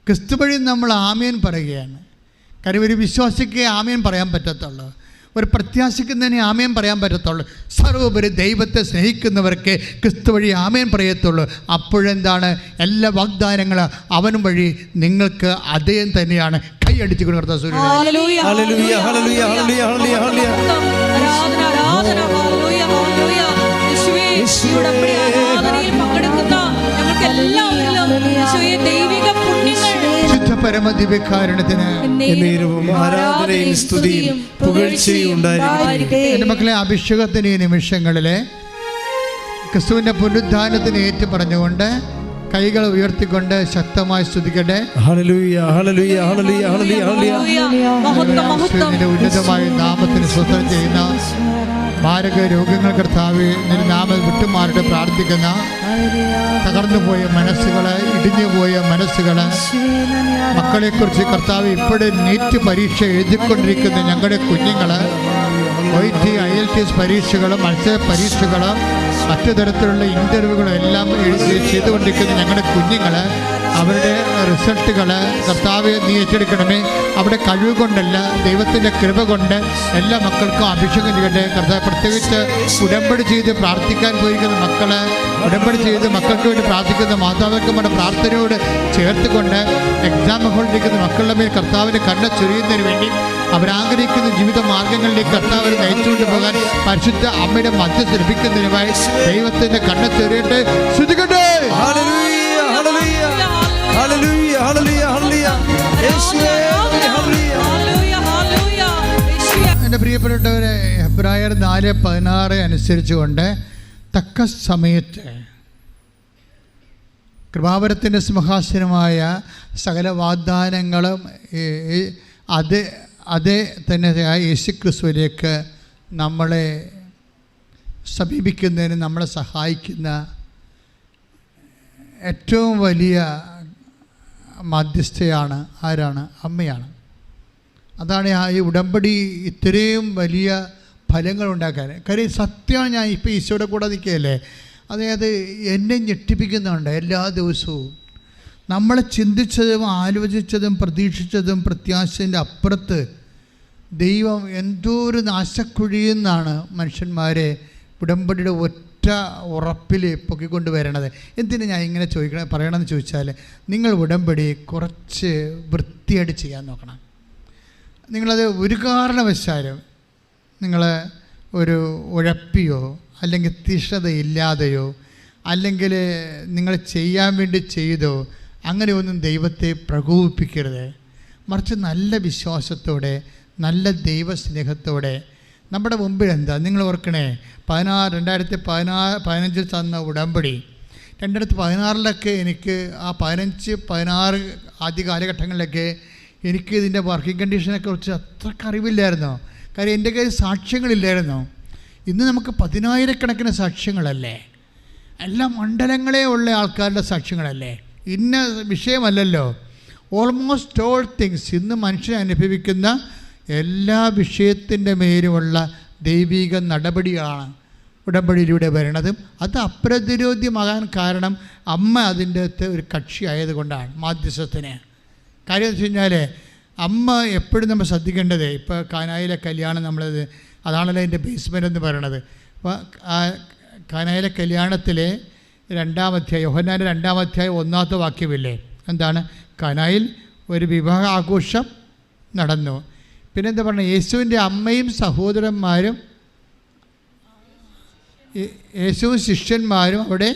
ക്രിസ്തു വഴി നമ്മൾ ആമേൻ പറയുകയാണ്. കാര്യം ഒരു വിശ്വാസിക്ക് ആമേൻ പറയാൻ പറ്റത്തുള്ളൂ, ഒരു പ്രത്യാശിക്കുന്നതിനെ ആമേൻ പറയാൻ പറ്റത്തുള്ളൂ. സർവ്വോപരി ദൈവത്തെ സ്നേഹിക്കുന്നവർക്ക് ക്രിസ്തു വഴി ആമേൻ പറയത്തുള്ളൂ. അപ്പോഴെന്താണ്? എല്ലാ വാഗ്ദാനങ്ങളും അവൻ വഴി നിങ്ങൾക്ക് അതേ തന്നെയാണ്. കൈയടിച്ചു കൊടുത്ത പരമദിവ്യകാരുണ്യത്തിന് എൻ്റെ മക്കളെ, അഭിഷേകത്തിന് ഈ നിമിഷങ്ങളിലെ ക്രിസ്തുവിന്റെ പുനരുദ്ധാനത്തിന് ഏറ്റു പറഞ്ഞുകൊണ്ട് കൈകൾ ഉയർത്തിക്കൊണ്ട് ശക്തമായി സ്തുതിക്കട്ടെ. ഉന്നതമായ നാമത്തിന് സ്വസ്ഥം ചെയ്യുന്ന മാരക രോഗങ്ങൾ കർത്താവേ നിന്റെ നാമം വിട്ടുമാറിട്ട് പ്രാർത്ഥിക്കുന്ന തകർന്നുപോയ മനസ്സുകള്, ഇടിഞ്ഞുപോയ മനസ്സുകള്, മക്കളെക്കുറിച്ച് കർത്താവ് ഇപ്പോഴും നീറ്റ് പരീക്ഷ എഴുതിക്കൊണ്ടിരിക്കുന്ന ഞങ്ങളുടെ കുഞ്ഞുങ്ങള്, OIT IELTS പരീക്ഷകളും മത്സര പരീക്ഷകളും മറ്റു തരത്തിലുള്ള ഇൻ്റർവ്യൂകളും എല്ലാം ചെയ്തുകൊണ്ടിരിക്കുന്ന ഞങ്ങളുടെ കുഞ്ഞുങ്ങൾ, അവരുടെ റിസൾട്ടുകൾ കർത്താവെ നീ ഏറ്റെടുക്കണമേ. അവിടെ കഴിവ് കൊണ്ടല്ല, ദൈവത്തിൻ്റെ കൃപ കൊണ്ട് എല്ലാ മക്കൾക്കും അഭിഷേകം ചെയ്യട്ടെ കർത്താവ്. പ്രത്യേകിച്ച് ഉടമ്പടി ചെയ്ത് പ്രാർത്ഥിക്കാൻ പോയിരിക്കുന്ന മക്കൾ, ഉടമ്പടി ചെയ്ത് മക്കൾക്ക് വേണ്ടി പ്രാർത്ഥിക്കുന്ന മാതാപിതാക്കളുടെ പ്രാർത്ഥനയോട് ചേർത്തുകൊണ്ട് എക്സാം ഹോളിലിരിക്കുന്ന മക്കളുടെ മേൽ കർത്താവിൻ്റെ കണ്ണ് ചൊരിയുന്നതിന് വേണ്ടി അവരാഗ്രഹിക്കുന്ന ജീവിത മാർഗങ്ങളിലേക്ക് കർത്താവിനെ നയിച്ചുകൊണ്ട് പോകാൻ പരിശുദ്ധ അമ്മയുടെ മധ്യസ്ഥ ലഭിക്കുന്നതിനുമായി ദൈവത്തിന്റെ കണ്ണ് ചൊരിയട്ടെ. ശ്രദ്ധിക്കട്ടെ. എൻ്റെ പ്രിയപ്പെട്ടവരെ, ഹെബ്രായർ 4:16 അനുസരിച്ചുകൊണ്ട് തക്ക സമയത്ത് കൃപാവരത്തിൻ്റെ സിംഹാസനമായ സകല വാഗ്ദാനങ്ങളും അതേ തന്നെ യേശുക്രിസ്തുവിലേക്ക് നമ്മളെ സമീപിക്കുന്നതിന് നമ്മളെ സഹായിക്കുന്ന ഏറ്റവും വലിയ മധ്യസ്ഥയാണ് ആരാണ്? അമ്മയാണ്. അതാണ് ഈ ഉടമ്പടി ഇത്രയും വലിയ ഫലങ്ങൾ ഉണ്ടാക്കാൻ. കാര്യം സത്യമാണ്. ഞാൻ ഇപ്പോൾ ഈശോയുടെ കൂടെ നിൽക്കുകയല്ലേ, അതായത് എന്നെ ഞെട്ടിപ്പിക്കുന്നുണ്ട്. എല്ലാ ദിവസവും നമ്മൾ ചിന്തിച്ചതും ആലോചിച്ചതും പ്രതീക്ഷിച്ചതും പ്രത്യാശൻ്റെ അപ്പുറത്ത് ദൈവം എന്തോ ഒരു നാശക്കുഴിയിൽ നിന്നാണ് മനുഷ്യന്മാരെ ഉടമ്പടിയുടെ ഒറ്റ ഉറപ്പിൽ പൊക്കിക്കൊണ്ട് വരണത്. എന്തിനാണ് ഞാൻ ഇങ്ങനെ പറയണമെന്ന് ചോദിച്ചാൽ, നിങ്ങൾ ഉടമ്പടി കുറച്ച് വൃത്തിയായിട്ട് ചെയ്യാൻ നോക്കണം. നിങ്ങളത് ഒരു കാരണവശാലും നിങ്ങൾ ഒരു ഉഴപ്പിയോ അല്ലെങ്കിൽ തീഷ്ണതയില്ലാതെയോ അല്ലെങ്കിൽ നിങ്ങൾ ചെയ്യാൻ വേണ്ടി ചെയ്തോ അങ്ങനെയൊന്നും ദൈവത്തെ പ്രകോപിപ്പിക്കരുത്. മറിച്ച് നല്ല വിശ്വാസത്തോടെ, നല്ല ദൈവസ്നേഹത്തോടെ നമ്മുടെ മുമ്പിൽ എന്താ നിങ്ങൾ ഓർക്കണേ, 2015 തന്ന ഉടമ്പടി 2016 എനിക്ക് ആ 15-16 ആദ്യ കാലഘട്ടങ്ങളിലൊക്കെ എനിക്ക് ഇതിൻ്റെ വർക്കിംഗ് കണ്ടീഷനെ കുറിച്ച് അത്രയ്ക്ക് അറിവില്ലായിരുന്നു. കാര്യം എൻ്റെ കയ്യിൽ സാക്ഷ്യങ്ങളില്ലായിരുന്നു. ഇന്ന് നമുക്ക് 10,000 സാക്ഷ്യങ്ങളല്ലേ, എല്ലാ മണ്ഡലങ്ങളെ ഉള്ള ആൾക്കാരുടെ സാക്ഷ്യങ്ങളല്ലേ, ഇന്ന വിഷയമല്ലല്ലോ. ഓൾമോസ്റ്റ് ഓൾ തിങ്സ് ഇന്ന് മനുഷ്യൻ അനുഭവിക്കുന്ന എല്ലാ വിഷയത്തിൻ്റെ മേലുമുള്ള ദൈവിക നടപടിയാണ് ഉടമ്പടിയിലൂടെ വരണതും. അത് അപ്രതിരോധ്യമാകാൻ കാരണം അമ്മ അതിൻ്റെ അകത്ത് ഒരു കക്ഷി ആയതുകൊണ്ടാണ്, മാധ്യസ്ഥത്തിന്. കാര്യം എന്ന് വെച്ച് കഴിഞ്ഞാൽ അമ്മ എപ്പോഴും നമ്മൾ ശ്രദ്ധിക്കേണ്ടത്, ഇപ്പോൾ കാനായിലെ കല്യാണം നമ്മളത് അതാണല്ലോ അതിൻ്റെ ബേസ്മെൻ്റ് എന്ന് പറയണത്. അപ്പോൾ ആ കാനായിലെ കല്യാണത്തിലെ 2-ാം അധ്യായം, യോഹന്നാൻ്റെ 2-ാം അധ്യായം 1-ാമത്തെ വാക്യമില്ലേ, എന്താണ്? കാനായിൽ ഒരു വിവാഹ ആഘോഷം നടന്നു. പിന്നെന്താ പറഞ്ഞത്? യേശുവിൻ്റെ അമ്മയും സഹോദരന്മാരും യേശുവും ശിഷ്യന്മാരും അവിടെ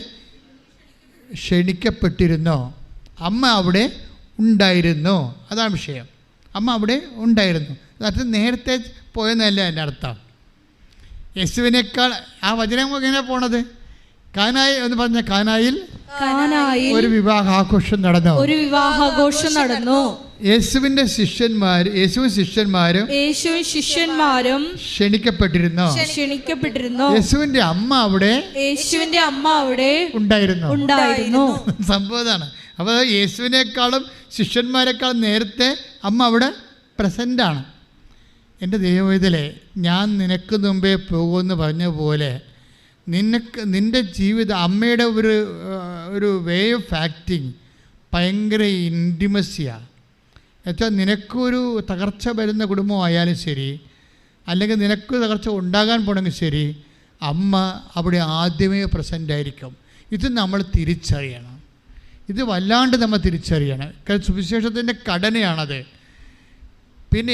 ക്ഷണിക്കപ്പെട്ടിരുന്നു. അമ്മ അവിടെ ഉണ്ടായിരുന്നു. അതാണ് വിഷയം. അമ്മ അവിടെ ഉണ്ടായിരുന്നു. അത് നേരത്തെ പോയെന്നല്ല എൻ്റെ അർത്ഥം. യേശുവിനേക്കാൾ ആ വചനം എങ്ങനെ പോണത്? കാനായി എന്ന് പറഞ്ഞ കാനായിൽ ഒരു വിവാഹാഘോഷം നടന്നു. യേശുവും ശിഷ്യന്മാരും ക്ഷണിക്കപ്പെട്ടിരുന്നു. യേശുവിന്റെ അമ്മ അവിടെ ഉണ്ടായിരുന്നു. സംഭവം ഇതാണ്. അപ്പോൾ യേശുവിനേക്കാളും ശിഷ്യന്മാരെക്കാളും നേരത്തെ അമ്മ അവിടെ പ്രസൻ്റാണ്. എൻ്റെ ദൈവവേദലേ, ഞാൻ നിനക്ക് മുമ്പേ പോകുമെന്ന് പറഞ്ഞ പോലെ നിന്റെ ജീവിതം അമ്മയുടെ ഒരു വേ ഓഫ് ആക്ടിങ് ഭയങ്കര ഇൻറ്റിമസിയാണ്. എന്നുവെച്ചാൽ നിനക്കൊരു തകർച്ച വരുന്ന കുടുംബമായാലും ശരി, അല്ലെങ്കിൽ നിനക്ക് തകർച്ച ഉണ്ടാകാൻ പോണെങ്കിൽ ശരി, അമ്മ അവിടെ ആദ്യമേ പ്രസൻ്റ് ആയിരിക്കും. ഇത് നമ്മൾ തിരിച്ചറിയണം. ഇത് വല്ലാണ്ട് നമ്മൾ തിരിച്ചറിയണം. സുവിശേഷത്തിൻ്റെ ഘടനയാണത്. പിന്നെ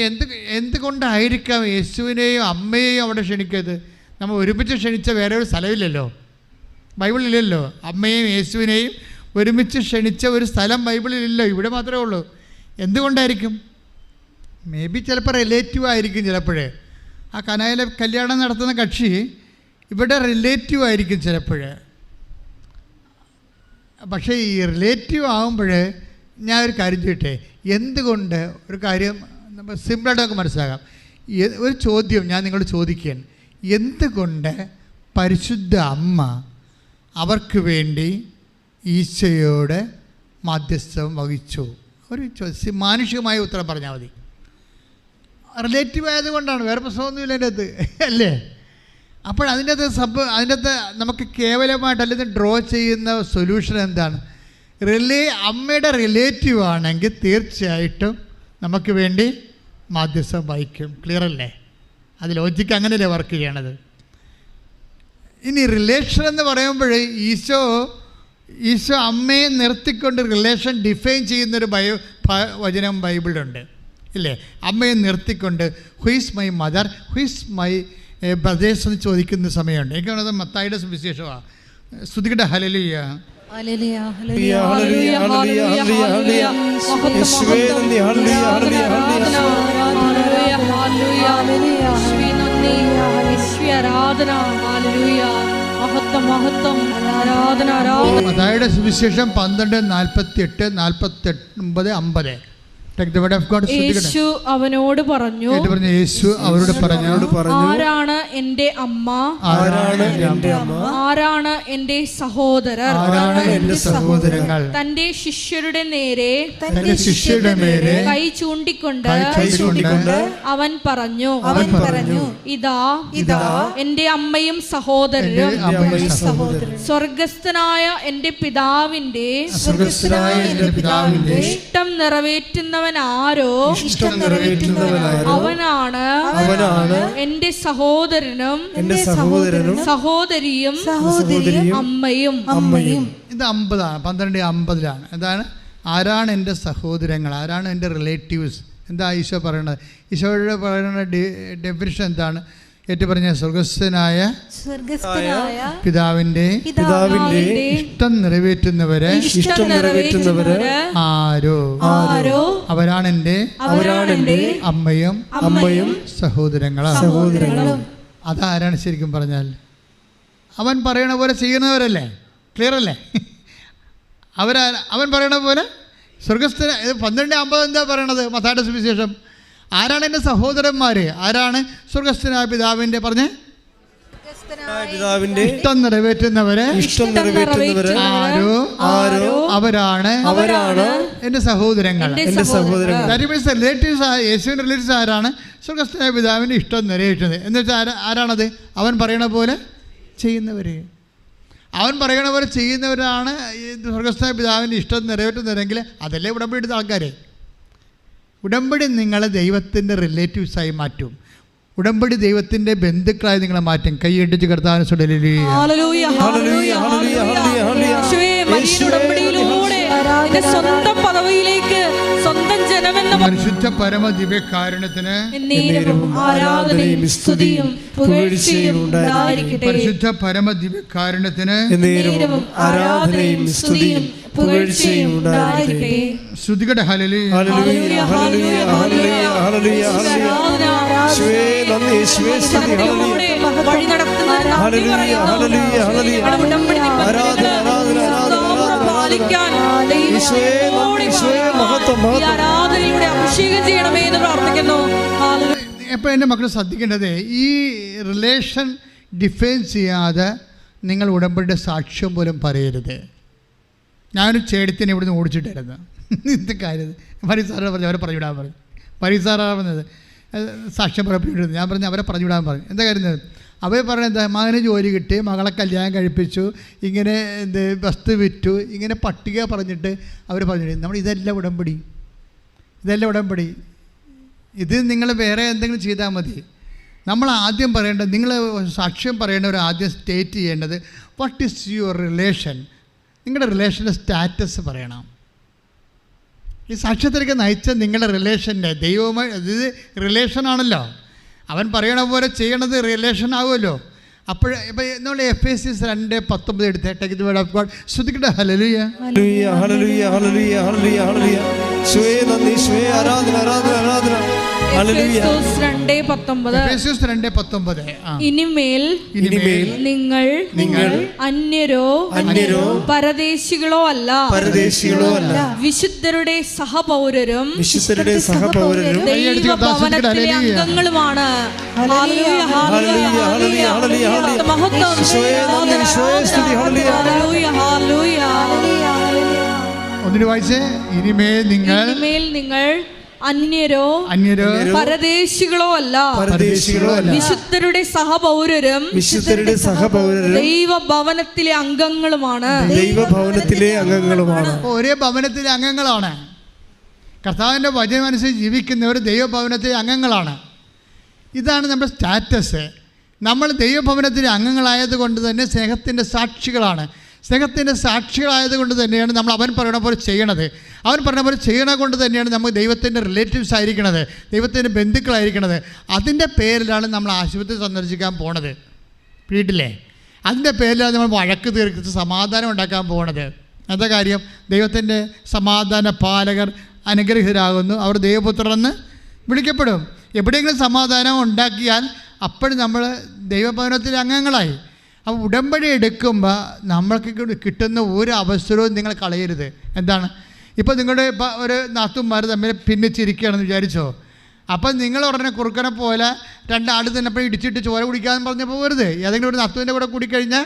എന്തുകൊണ്ടായിരിക്കാം യേശുവിനെയും അമ്മയെയും അവിടെ ക്ഷണിക്കരുത്? നമ്മൾ ഒരുമിച്ച് ക്ഷണിച്ച വേറെ ഒരു സ്ഥലമില്ലല്ലോ, ബൈബിളിലല്ലോ. അമ്മയെയും യേശുവിനെയും ഒരുമിച്ച് ക്ഷണിച്ച ഒരു സ്ഥലം ബൈബിളിലില്ലോ, ഇവിടെ മാത്രമേ ഉള്ളൂ. എന്തുകൊണ്ടായിരിക്കും? മേ ബി ചിലപ്പോൾ റിലേറ്റീവ് ആയിരിക്കും. ചിലപ്പോഴേ ആ കനായിലെ കല്യാണം നടത്തുന്ന കക്ഷി ഇവിടെ റിലേറ്റീവ് ആയിരിക്കും ചിലപ്പോൾ. പക്ഷേ ഈ റിലേറ്റീവ് ആകുമ്പോൾ ഞാൻ ഒരു കാര്യം ചോദിട്ടെ, എന്തുകൊണ്ട് ഒരു കാര്യം നമ്മൾ സിമ്പിളായിട്ട് നമുക്ക് മനസ്സിലാക്കാം. ഒരു ചോദ്യം ഞാൻ നിങ്ങളോട് ചോദിക്കുകയാണ്. എന്തുകൊണ്ട് പരിശുദ്ധ അമ്മ അവർക്ക് വേണ്ടി ഈശോയോട് മാധ്യസ്ഥം വഹിച്ചു? ഒരു മാനുഷികമായ ഉത്തരം പറഞ്ഞാൽ മതി. റിലേറ്റീവ് ആയതുകൊണ്ടാണ്, വേറെ പ്രശ്നമൊന്നുമില്ല അതിൻ്റെ അകത്ത്, അല്ലേ? അപ്പോൾ അതിൻ്റെ അകത്ത് നമുക്ക് കേവലമായിട്ട് അല്ലെങ്കിൽ ഡ്രോ ചെയ്യുന്ന സൊല്യൂഷൻ എന്താണ്? അമ്മയുടെ റിലേറ്റീവ് ആണെങ്കിൽ തീർച്ചയായിട്ടും നമുക്ക് വേണ്ടി മാധ്യസ്ഥം വഹിക്കും. ക്ലിയർ അല്ലേ? അത് ലോജിക്ക് അങ്ങനെയല്ലേ വർക്ക് ചെയ്യണത്. ഇനി റിലേഷൻ എന്ന് പറയുമ്പോൾ ഈശോ അമ്മയെ നിർത്തിക്കൊണ്ട് റിലേഷൻ ഡിഫൈൻ ചെയ്യുന്നൊരു വചനം ബൈബിളുണ്ട്, ഇല്ലേ? അമ്മയെ നിർത്തിക്കൊണ്ട് who is my mother, who is my brothers എന്ന് ചോദിക്കുന്ന സമയമുണ്ട്. എനിക്ക് തോന്നുന്നത് മത്തായിയുടെ സുവിശേഷമാണ്. സ്തുതിക്കട്ടെ, ഹല്ലേലൂയ. മത്തായിയുടെ സുവിശേഷം 12:48, 49, 50. യേശു അവനോട് പറഞ്ഞു, യേശു അവരോട് പറഞ്ഞു, ആരാണ് എന്റെ അമ്മ, ആരാണ് എന്റെ സഹോദരർ, തന്റെ ശിഷ്യരുടെ നേരെ കൈ ചൂണ്ടിക്കൊണ്ട് അവൻ പറഞ്ഞു, ഇതാ എന്റെ അമ്മയും സഹോദരരും. സ്വർഗസ്ഥനായ എന്റെ പിതാവിന്റെ ഇഷ്ടം നിറവേറ്റുന്ന ആരോ അവനാണ് എന്റെ സഹോദരനും സഹോദരിയും അമ്മയും. ഇത് 50 12:50 എന്താണ്? ആരാണ് എൻ്റെ സഹോദരങ്ങൾ, ആരാണ് എൻ്റെ റിലേറ്റീവ്സ്? എന്താ ഈശോ പറയണത്? ഈശോയുടെ പറയുന്ന ഡെഫിനിഷൻ എന്താണ്? ഏറ്റു പറഞ്ഞ സ്വർഗസ്ഥനായ പിതാവിന്റെ ഇഷ്ടം നിറവേറ്റുന്നവരെ ആരോ അവരാണ് എൻ്റെ അമ്മയും സഹോദരങ്ങളും. അതാരാണ് ശരിക്കും പറഞ്ഞാൽ? അവൻ പറയണ പോലെ ചെയ്യുന്നവരല്ലേ? ക്ലിയർ അല്ലേ? അവൻ പറയണ പോലെ സ്വർഗസ്ഥന. 12:50 എന്താ പറയണത് മത്തായിയുടെ സുവിശേഷം? ആരാണ് എൻ്റെ സഹോദരന്മാർ? ആരാണ്? സ്വർഗസ്ഥനായ പിതാവിൻ്റെ പറഞ്ഞ് ഇഷ്ടം നിറവേറ്റുന്നവരെ ആരോ അവരാണ് എൻ്റെ സഹോദരങ്ങൾ. റിലേറ്റീവ്സ്, യേശുവിൻ്റെ റിലേറ്റീവ്സ് ആരാണ്? സ്വർഗസ്ഥനായ പിതാവിൻ്റെ ഇഷ്ടം നിറവേറ്റുന്നത്. എന്ന് വെച്ചാൽ ആരാണത്? അവൻ പറയണ പോലെ ചെയ്യുന്നവർ. അവൻ പറയണ പോലെ ചെയ്യുന്നവരാണ് സ്വർഗസ്ഥനായ പിതാവിൻ്റെ ഇഷ്ടം നിറവേറ്റുന്നവരെങ്കിൽ അതല്ലേ ഉടമ്പടി എടുത്ത ആൾക്കാർ. ഉടമ്പടി നിങ്ങളെ ദൈവത്തിൻ്റെ റിലേറ്റീവ്സായി മാറ്റും. ഉടമ്പടി ദൈവത്തിൻ്റെ ബന്ധുക്കളായി നിങ്ങളെ മാറ്റും. കൈയിട്ടിച്ച് കർത്താവിനെ സ്വന്തം പദവിയിലേക്ക്, സ്വന്തം ജനമെന്ന പരിശുദ്ധ പരമ ദിവ്യകാരുണ്യത്തിന് ആരാധനയും സ്തുതിയും പുകഴ്ചയും ഉണ്ടായിരിക്കട്ടെ. പരിശുദ്ധ പരമ ദിവ്യകാരുണ്യത്തിന് ആരാധനയും സ്തുതിയും പുകഴ്ചയും ഉണ്ടായിരിക്കട്ടെ. സ്തുതിക്കട്ടെ, ഹല്ലേലൂയ. വഴി നടത്തുന്ന ആരാധനയുടെ അഭിഷേകം ചെയ്യണമേ എന്ന് പ്രാർത്ഥിക്കുന്നു. എപ്പോൾ എൻ്റെ മക്കൾ ശ്രദ്ധിക്കേണ്ടത്, ഈ റിലേഷൻ ഡിഫൈൻ ചെയ്യാതെ നിങ്ങൾ ഉടമ്പടിയുടെ സാക്ഷ്യം പോലും പറയരുത്. ഞാനൊരു ചേടത്തിനെ ഇവിടുന്ന് ഓടിച്ചിട്ടായിരുന്നു. ഇത് കാര്യം പരിസാറാണ് പറഞ്ഞു, അവരെ പറഞ്ഞുവിടാൻ പറഞ്ഞു. പരിസാറാണ് പറഞ്ഞത് സാക്ഷ്യം പറയപ്പെട്ടിരുന്നത്. ഞാൻ പറഞ്ഞു അവരെ പറഞ്ഞുവിടാൻ പറഞ്ഞു. എന്താ കാര്യം? അവർ പറയുന്നത് മകന് ജോലി കിട്ടി, മകളെ കല്യാണം കഴിപ്പിച്ചു, ഇങ്ങനെ വസ്തു വിറ്റു, ഇങ്ങനെ പട്ടിക പറഞ്ഞിട്ട് അവർ പറഞ്ഞു നമ്മൾ ഇതെല്ലാം ഉടമ്പടി, ഇത് നിങ്ങൾ വേറെ എന്തെങ്കിലും ചെയ്താൽ മതി. നമ്മൾ ആദ്യം പറയേണ്ടത്, നിങ്ങൾ സാക്ഷ്യം പറയേണ്ടവർ ആദ്യം സ്റ്റേറ്റ് ചെയ്യേണ്ടത് വാട്ട് ഈസ് യുവർ റിലേഷൻ, നിങ്ങളുടെ റിലേഷൻ്റെ സ്റ്റാറ്റസ് പറയണം. ഈ സാക്ഷ്യത്തിലേക്ക് നയിച്ച നിങ്ങളുടെ റിലേഷൻ്റെ ദൈവവുമായി, ഇത് റിലേഷനാണല്ലോ, അവൻ പറയണ പോലെ ചെയ്യണത് റിലേഷൻ ആവുമല്ലോ. അപ്പോൾ ഇപ്പം നമ്മൾ Ephesians 2:19 എടുത്തേക്ക് ഇത് വേർഡ് ഓഫ് ഗോഡ് ശ്രദ്ധിക്കട്ടെ. ഹല്ലേലൂയ ഹല്ലേലൂയ ഹല്ലേലൂയ ഹല്ലേലൂയ ഹല്ലേലൂയ ഹല്ലേലൂയ സ്വേ നന്ദി സ്വേ ആരാധന ആരാധന ആരാധന. ഹല്ലേലൂയ. Ephesians 2:19 ഇനിമേൽ നിങ്ങൾ അന്യരോ പരദേശികളോ അല്ല വിശുദ്ധരുടെ സഹപൗരരും ദൈവഭവനത്തിലെ അംഗങ്ങളുമാണ്. ഹല്ലേലൂയ ഹല്ലേലൂയ ഹല്ലേലൂയ ഹല്ലേലൂയ മഹത്വം. Hallelujah hallelujah. ഒന്നിനു വായിച്ചേ. ഇനിമേൽ നിങ്ങൾ അന്യരോ പരദേശികളോ അല്ല വിശുദ്ധരുടെ സഹപൗരരും ദൈവഭവനത്തിലെ അംഗങ്ങളുമാണ്. ഒരേ ഭവനത്തിലെ അംഗങ്ങളാണ്. കർത്താവിൻ്റെ വചനമനുസരിച്ച് ജീവിക്കുന്നവർ ദൈവഭവനത്തിലെ അംഗങ്ങളാണ്. ഇതാണ് നമ്മുടെ സ്റ്റാറ്റസ്. നമ്മൾ ദൈവഭവനത്തിലെ അംഗങ്ങളായതുകൊണ്ട് തന്നെ സ്നേഹത്തിൻ്റെ സാക്ഷികളാണ്. സ്നേഹത്തിൻ്റെ സാക്ഷികളായതുകൊണ്ട് തന്നെയാണ് നമ്മൾ അവൻ പറയണ പോലെ ചെയ്യണത്. അവൻ പറഞ്ഞ പോലെ ചെയ്യണ കൊണ്ട് തന്നെയാണ് നമ്മൾ ദൈവത്തിൻ്റെ റിലേറ്റീവ്സ് ആയിരിക്കണത്, ദൈവത്തിൻ്റെ ബന്ധുക്കളായിരിക്കണത്. അതിൻ്റെ പേരിലാണ് നമ്മൾ ആശുപത്രി സന്ദർശിക്കാൻ പോണത്, വീട്ടിലെ. അതിൻ്റെ പേരിലാണ് നമ്മൾ വഴക്ക് തീർത്ത് സമാധാനം ഉണ്ടാക്കാൻ പോണത്. എന്താ കാര്യം? ദൈവത്തിൻ്റെ സമാധാന പാലകർ അനുഗ്രഹീതരാകുന്നു, അവർ ദൈവപുത്രരെന്ന് വിളിക്കപ്പെടും. എവിടെയെങ്കിലും സമാധാനം ഉണ്ടാക്കിയാൽ അപ്പോഴും നമ്മൾ ദൈവഭവനത്തിലെ അംഗങ്ങളായി. അപ്പോൾ ഉടമ്പടി എടുക്കുമ്പോൾ നമ്മൾക്ക് കിട്ടുന്ന ഒരു അവസരവും നിങ്ങൾ കളയരുത്. എന്താണ്? ഇപ്പോൾ നിങ്ങളുടെ ഒരു നാത്തുമാർ തമ്മിൽ ഭിന്നിച്ചിരിക്കുകയാണെന്ന് വിചാരിച്ചോ, അപ്പം നിങ്ങൾ ഉടനെ കുറുക്കനെ പോലെ രണ്ടാൾ തന്നെ അപ്പോൾ ഇടിച്ചിട്ട് ചോര കുടിക്കാമെന്ന് പറഞ്ഞപ്പോൾ പോകരുത്. ഏതെങ്കിലും ഒരു നാത്തുവിൻ്റെ കൂടെ കൂടിക്കഴിഞ്ഞാൽ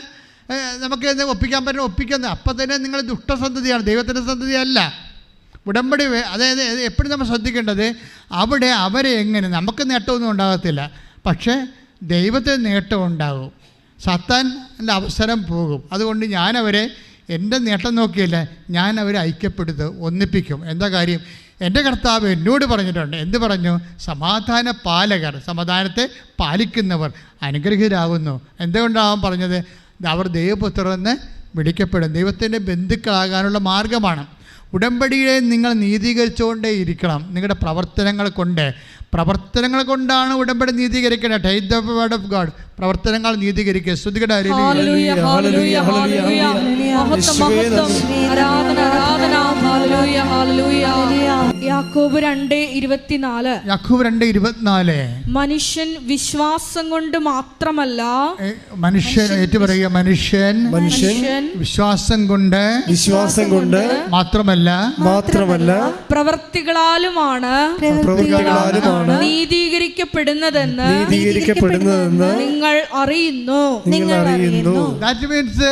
നമുക്ക് ഒപ്പിക്കാൻ പറ്റുന്ന ഒപ്പിക്കുന്നത് അപ്പം തന്നെ നിങ്ങൾ ദുഷ്ടസന്തതിയാണ്, ദൈവത്തിൻ്റെ സന്തതിയല്ല. ഉടമ്പടി അതായത് എപ്പോഴും നമ്മൾ ശ്രദ്ധിക്കേണ്ടത് അവിടെ അവരെ എങ്ങനെ, നമുക്ക് നേട്ടമൊന്നും ഉണ്ടാകത്തില്ല, പക്ഷേ ദൈവത്തിന് നേട്ടം ഉണ്ടാകും, സാത്താൻ്റെ അവസരം പോകും. അതുകൊണ്ട് ഞാനവരെ എൻ്റെ നേട്ടം നോക്കിയല്ല, ഞാനവരെ ഐക്യപ്പെടുത്തും, ഒന്നിപ്പിക്കും. എന്താ കാര്യം? എൻ്റെ കർത്താവ് എന്നോട് പറഞ്ഞിട്ടുണ്ട്. എന്ത് പറഞ്ഞു? സമാധാന പാലകർ, സമാധാനത്തെ പാലിക്കുന്നവർ അനുഗ്രഹീതരാകുന്നു. എന്തുകൊണ്ടാവും പറഞ്ഞത്? അവർ ദൈവപുത്രരെന്ന് വിളിക്കപ്പെടും. ദൈവത്തിൻ്റെ ബന്ധുക്കളാകാനുള്ള മാർഗമാണ്. ഉടമ്പടിയെ നിങ്ങൾ നീതീകരിച്ചുകൊണ്ടേ ഇരിക്കണം. നിങ്ങളുടെ പ്രവർത്തനങ്ങൾ കൊണ്ടാണ് ഉടമ്പടി നീതീകരിക്കേണ്ടത്. Take the word of God. പ്രവർത്തനങ്ങൾ നീതീകരിക്കുക. ശ്രുതികട യാക്കോബ് 2:24 മനുഷ്യൻ വിശ്വാസം കൊണ്ട് മാത്രമല്ല, മനുഷ്യൻ ഏറ്റുപറയുക, മനുഷ്യൻ വിശ്വാസം കൊണ്ട് മാത്രമല്ല പ്രവൃത്തികളാലുമാണ് നീതീകരിക്കപ്പെടുന്നതെന്ന് നിങ്ങൾ അറിയുന്നു. ദാറ്റ് മീൻസ്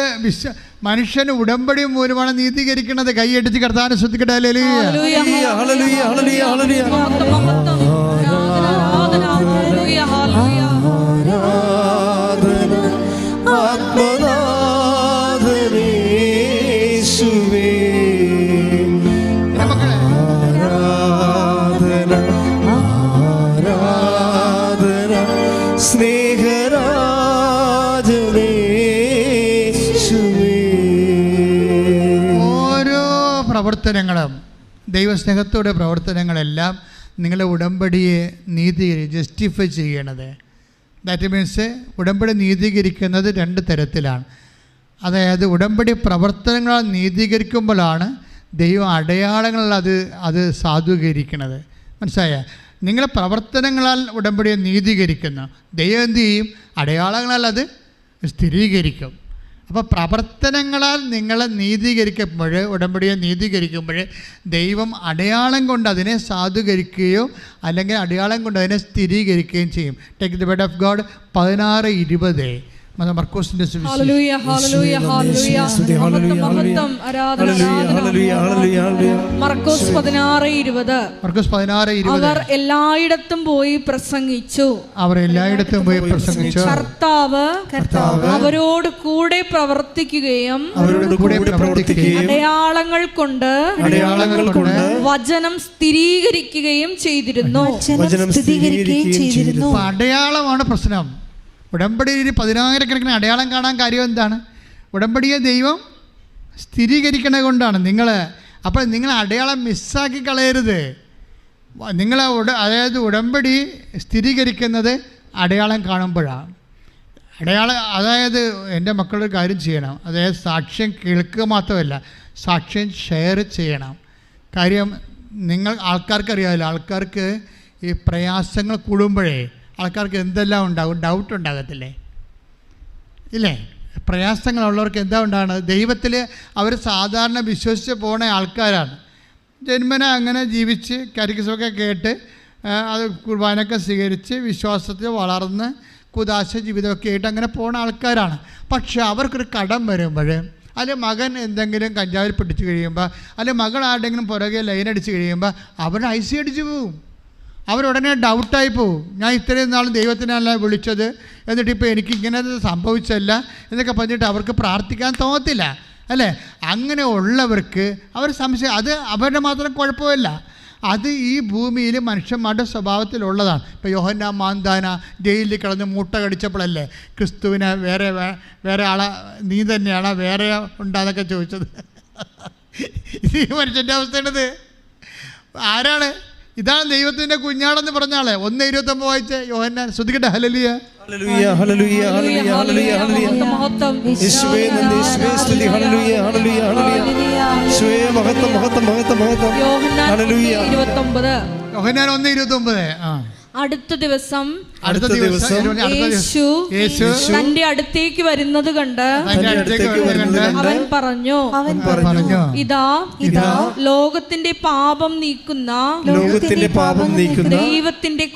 മനുഷ്യന് ഉടമ്പടി മൂലമാണ് നീതീകരിക്കുന്നത്. കൈയടിച്ച് കർത്താവിനെ ശ്രദ്ധിക്കട്ടെ. പ്രവർത്തനങ്ങളും ദൈവസ്നേഹത്തോടെ പ്രവർത്തനങ്ങളെല്ലാം നിങ്ങളുടെ ഉടമ്പടിയെ ജസ്റ്റിഫൈ ചെയ്യണത്. ദാറ്റ് മീൻസ് ഉടമ്പടി നീതീകരിക്കുന്നത് രണ്ട് തരത്തിലാണ്. അതായത് ഉടമ്പടി പ്രവർത്തനങ്ങളാൽ നീതീകരിക്കുമ്പോഴാണ് ദൈവം അടയാളങ്ങളിൽ അത് സാധൂകരിക്കുന്നത്. മനസ്സിലായ? നിങ്ങളെ പ്രവർത്തനങ്ങളാൽ ഉടമ്പടിയെ നീതീകരിക്കുന്നു, ദൈവം എന്ത് ചെയ്യും? അടയാളങ്ങളാൽ അത് സ്ഥിരീകരിക്കും. അപ്പോൾ പ്രവർത്തനങ്ങളാൽ നിങ്ങളെ നീതീകരിക്കുമ്പോൾ, ഉടമ്പടിയെ നീതീകരിക്കുമ്പോൾ ദൈവം അടയാളം കൊണ്ട് അതിനെ സാധൂകരിക്കുകയോ അല്ലെങ്കിൽ അടയാളം കൊണ്ട് അതിനെ സ്ഥിരീകരിക്കുകയും ചെയ്യും. Take the word of God 16:20 മർക്കോസിന്റെ സുവിശേഷം. ഹല്ലേലൂയ, ഹല്ലേലൂയ, ഹല്ലേലൂയ. മഹത്വം, മഹത്വം, ആരാധന, ആരാധന. മർക്കോസ് 16:20. മർക്കോസ് 16:20. അവർ എല്ലായിടത്തും പോയി പ്രസംഗിച്ചു. അവർ എല്ലായിടത്തും പോയി പ്രസംഗിച്ചു. കർത്താവ് അവരോട് കൂടെ പ്രവർത്തിക്കുകയും അടയാളങ്ങൾ കൊണ്ട് വചനം സ്ഥിരീകരിക്കുകയും ചെയ്തിരുന്നു. അടയാളമാണ് പ്രശ്നം. ഉടമ്പടിയിൽ 10,000കണക്കിന് അടയാളം കാണാൻ കാര്യം എന്താണ്? ഉടമ്പടിയെ ദൈവം സ്ഥിരീകരിക്കണത് കൊണ്ടാണ്. അപ്പോൾ നിങ്ങൾ അടയാളം മിസ്സാക്കി കളയരുത്. നിങ്ങൾ അതായത് ഉടമ്പടി സ്ഥിരീകരിക്കുന്നത് അടയാളം കാണുമ്പോഴാണ്. അതായത് എൻ്റെ മക്കളൊരു കാര്യം ചെയ്യണം. അതായത് സാക്ഷ്യം കേൾക്കുക മാത്രമല്ല, സാക്ഷ്യം ഷെയർ ചെയ്യണം. കാര്യം ആൾക്കാർക്കറിയാമല്ലോ, ആൾക്കാർക്ക് ഈ പ്രയാസങ്ങൾ കൂടുമ്പോഴേ ആൾക്കാർക്ക് എന്തെല്ലാം ഉണ്ടാകും, ഡൗട്ട് ഉണ്ടാകത്തില്ലേ? ഇല്ലേ? പ്രയാസങ്ങളുള്ളവർക്ക് എന്താ ഉണ്ടാകുന്നത്? ദൈവത്തിൽ അവർ സാധാരണ വിശ്വസിച്ച് പോണ ആൾക്കാരാണ്. ജന്മന അങ്ങനെ ജീവിച്ച് കരിക്കസമൊക്കെ കേട്ട് അത് കുർബാനൊക്കെ സ്വീകരിച്ച് വിശ്വാസത്തിൽ വളർന്ന് കുദാശ ജീവിതമൊക്കെ ആയിട്ട് അങ്ങനെ പോണ ആൾക്കാരാണ്. പക്ഷെ അവർക്കൊരു കടം വരുമ്പോൾ, അല്ലെങ്കിൽ മകൻ എന്തെങ്കിലും കഞ്ചാവിൽ പിടിച്ച് കഴിയുമ്പോൾ, അല്ലെങ്കിൽ മകൾ ആരുടെങ്കിലും പുറകെ ലൈനടിച്ച് കഴിയുമ്പോൾ അവരുടെ ഐസി അടിച്ച് പോവും. അവരുടനെ ഡൗട്ടായി പോവും. ഞാൻ ഇത്രയും നാളും ദൈവത്തിനല്ല വിളിച്ചത്, എന്നിട്ടിപ്പോൾ എനിക്കിങ്ങനെ സംഭവിച്ചല്ല എന്നൊക്കെ പറഞ്ഞിട്ട് അവർക്ക് പ്രാർത്ഥിക്കാൻ തോന്നത്തില്ല, അല്ലേ? അങ്ങനെ ഉള്ളവർക്ക് അവർ സംശയം, അത് അവരുടെ മാത്രം കുഴപ്പമില്ല, അത് ഈ ഭൂമിയിൽ മനുഷ്യന്മാരുടെ സ്വഭാവത്തിലുള്ളതാണ്. ഇപ്പോൾ യോഹന്നാൻ മാന്താന ജയിലിൽ കിടന്ന് മൂട്ട കടിച്ചപ്പോഴല്ലേ ക്രിസ്തുവിനെ വേറെ ആളെ നീ തന്നെയാണോ വേറെ ഉണ്ടാന്നൊക്കെ ചോദിച്ചത്? ഇത് ഈ മനുഷ്യൻ്റെ അവസ്ഥയാണിത്. ആരാണ്? ഇതാണ് ദൈവത്തിൻ്റെ കുഞ്ഞാടെന്ന് പറഞ്ഞ ആളെ. 1:29 വായിച്ച് യോഹന്നാൻ. ശ്രദ്ധിക്കട്ടെ. ഹല്ലേലൂയ, ഹല്ലേലൂയ, ഹല്ലേലൂയ, ഹല്ലേലൂയ, ഹല്ലേലൂയ, ഹല്ലേലൂയ. യേശുവേ നന്ദി, യേശുവേ സ്തുതി. ഹല്ലേലൂയ, ഹല്ലേലൂയ, ഹല്ലേലൂയ. യേശുവേ മഹത്വം, മഹത്വം, മഹത്വം, മഹത്വം. ഹല്ലേലൂയ. യോഹന്നാൻ 1:29. അടുത്ത ദിവസം യേശു തന്റെ അടുത്തേക്ക് വരുന്നത് കണ്ട് അവൻ പറഞ്ഞു, ഇതാ ലോകത്തിന്റെ പാപം നീക്കുന്ന ദൈവത്തിന്റെ